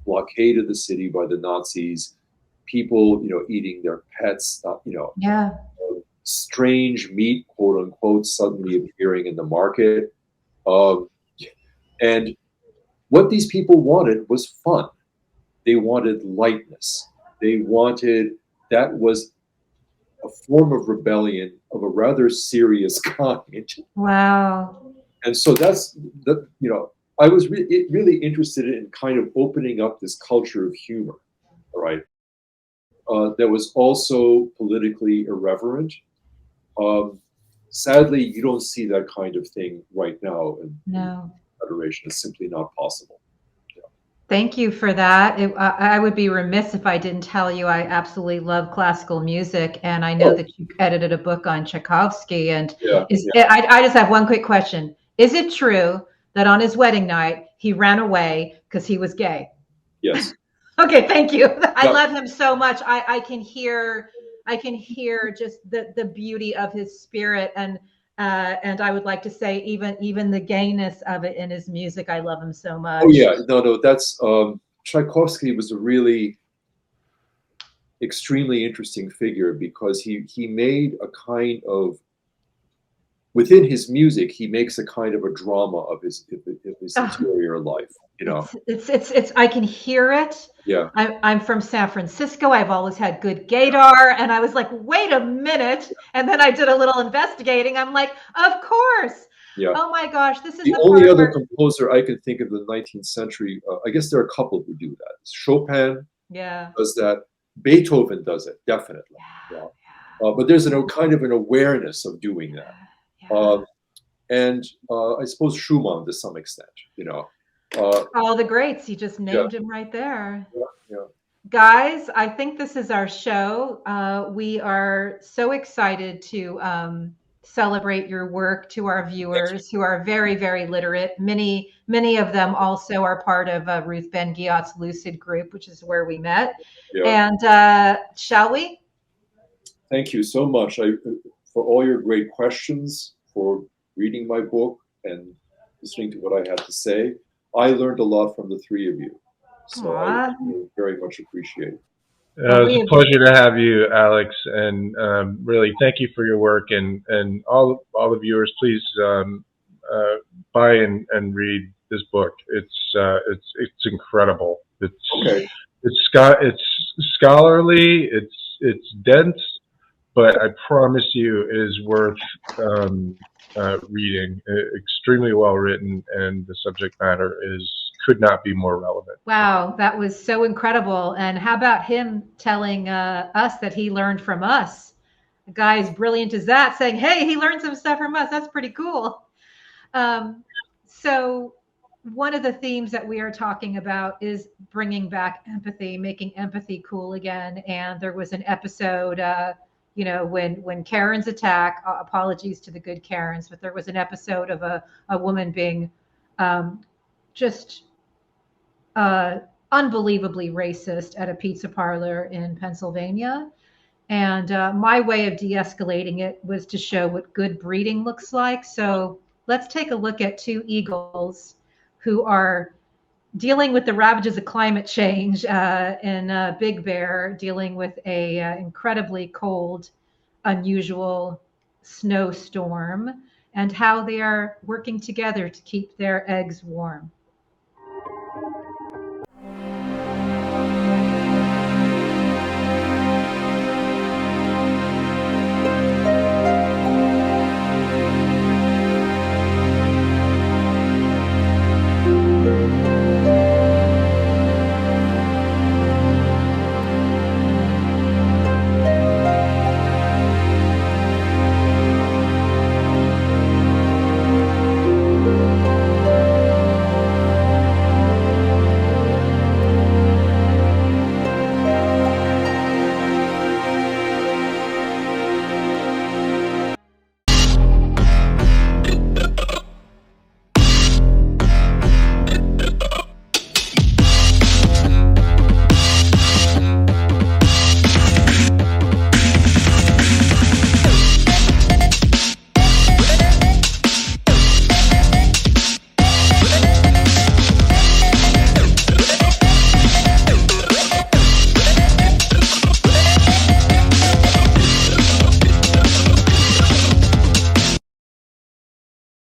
blockade of the city by the Nazis, people, eating their pets, strange meat, quote unquote, suddenly appearing in the market. And what these people wanted was fun. They wanted lightness. They wanted, that was a form of rebellion of a rather serious kind. Wow. And so that's, I was really interested in kind of opening up this culture of humor, all right, that was also politically irreverent. Sadly, you don't see that kind of thing right now in the Federation. It's simply not possible. Thank you for that. I would be remiss if I didn't tell you I absolutely love classical music, and I know that you edited a book on Tchaikovsky. And I just have one quick question: is it true that on his wedding night he ran away because he was gay? Yes. Okay, thank you. I love him so much. I can hear just the beauty of his spirit, and I would like to say even the gayness of it in his music. I love him so much. Oh yeah, no, that's Tchaikovsky was a really extremely interesting figure because he made a kind of, within his music, he makes a kind of a drama of his interior life. It's I can hear it. Yeah. I'm from San Francisco. I've always had good gaydar, and I was like, wait a minute. And then I did a little investigating. I'm like, of course. Yeah. Oh my gosh, this is the only other composer I can think of in the 19th century. I guess there are a couple who do that. Chopin does that. Beethoven does it, definitely. Yeah. But there's a kind of an awareness of doing that. And I suppose Schumann to some extent, all the greats, you just named him right there. Yeah. Guys, I think this is our show. We are so excited to celebrate your work to our viewers who are very, very literate. Many of them also are part of Ruth Ben-Ghiat's Lucid group, which is where we met. Yeah. And shall we? Thank you so much for all your great questions, for reading my book and listening to what I had to say. I learned a lot from the three of you, so I very much appreciate it. It was a pleasure to have you, Alex, and really thank you for your work. And all the viewers, please buy and read this book. It's incredible. It's scholarly. It's dense, but I promise you, it is worth reading. Extremely well written, and the subject matter could not be more relevant. Wow, that was so incredible. And how about him telling us that he learned from us? A guy as brilliant as that saying, hey, he learned some stuff from us. That's pretty cool. So one of the themes that we are talking about is bringing back empathy, making empathy cool again. And there was an episode, when Karens attack, apologies to the good Karens, but there was an episode of a woman being just unbelievably racist at a pizza parlor in Pennsylvania. And my way of de-escalating it was to show what good breeding looks like. So let's take a look at two eagles who are dealing with the ravages of climate change in Big Bear, dealing with a incredibly cold, unusual snowstorm. and how they are working together to keep their eggs warm.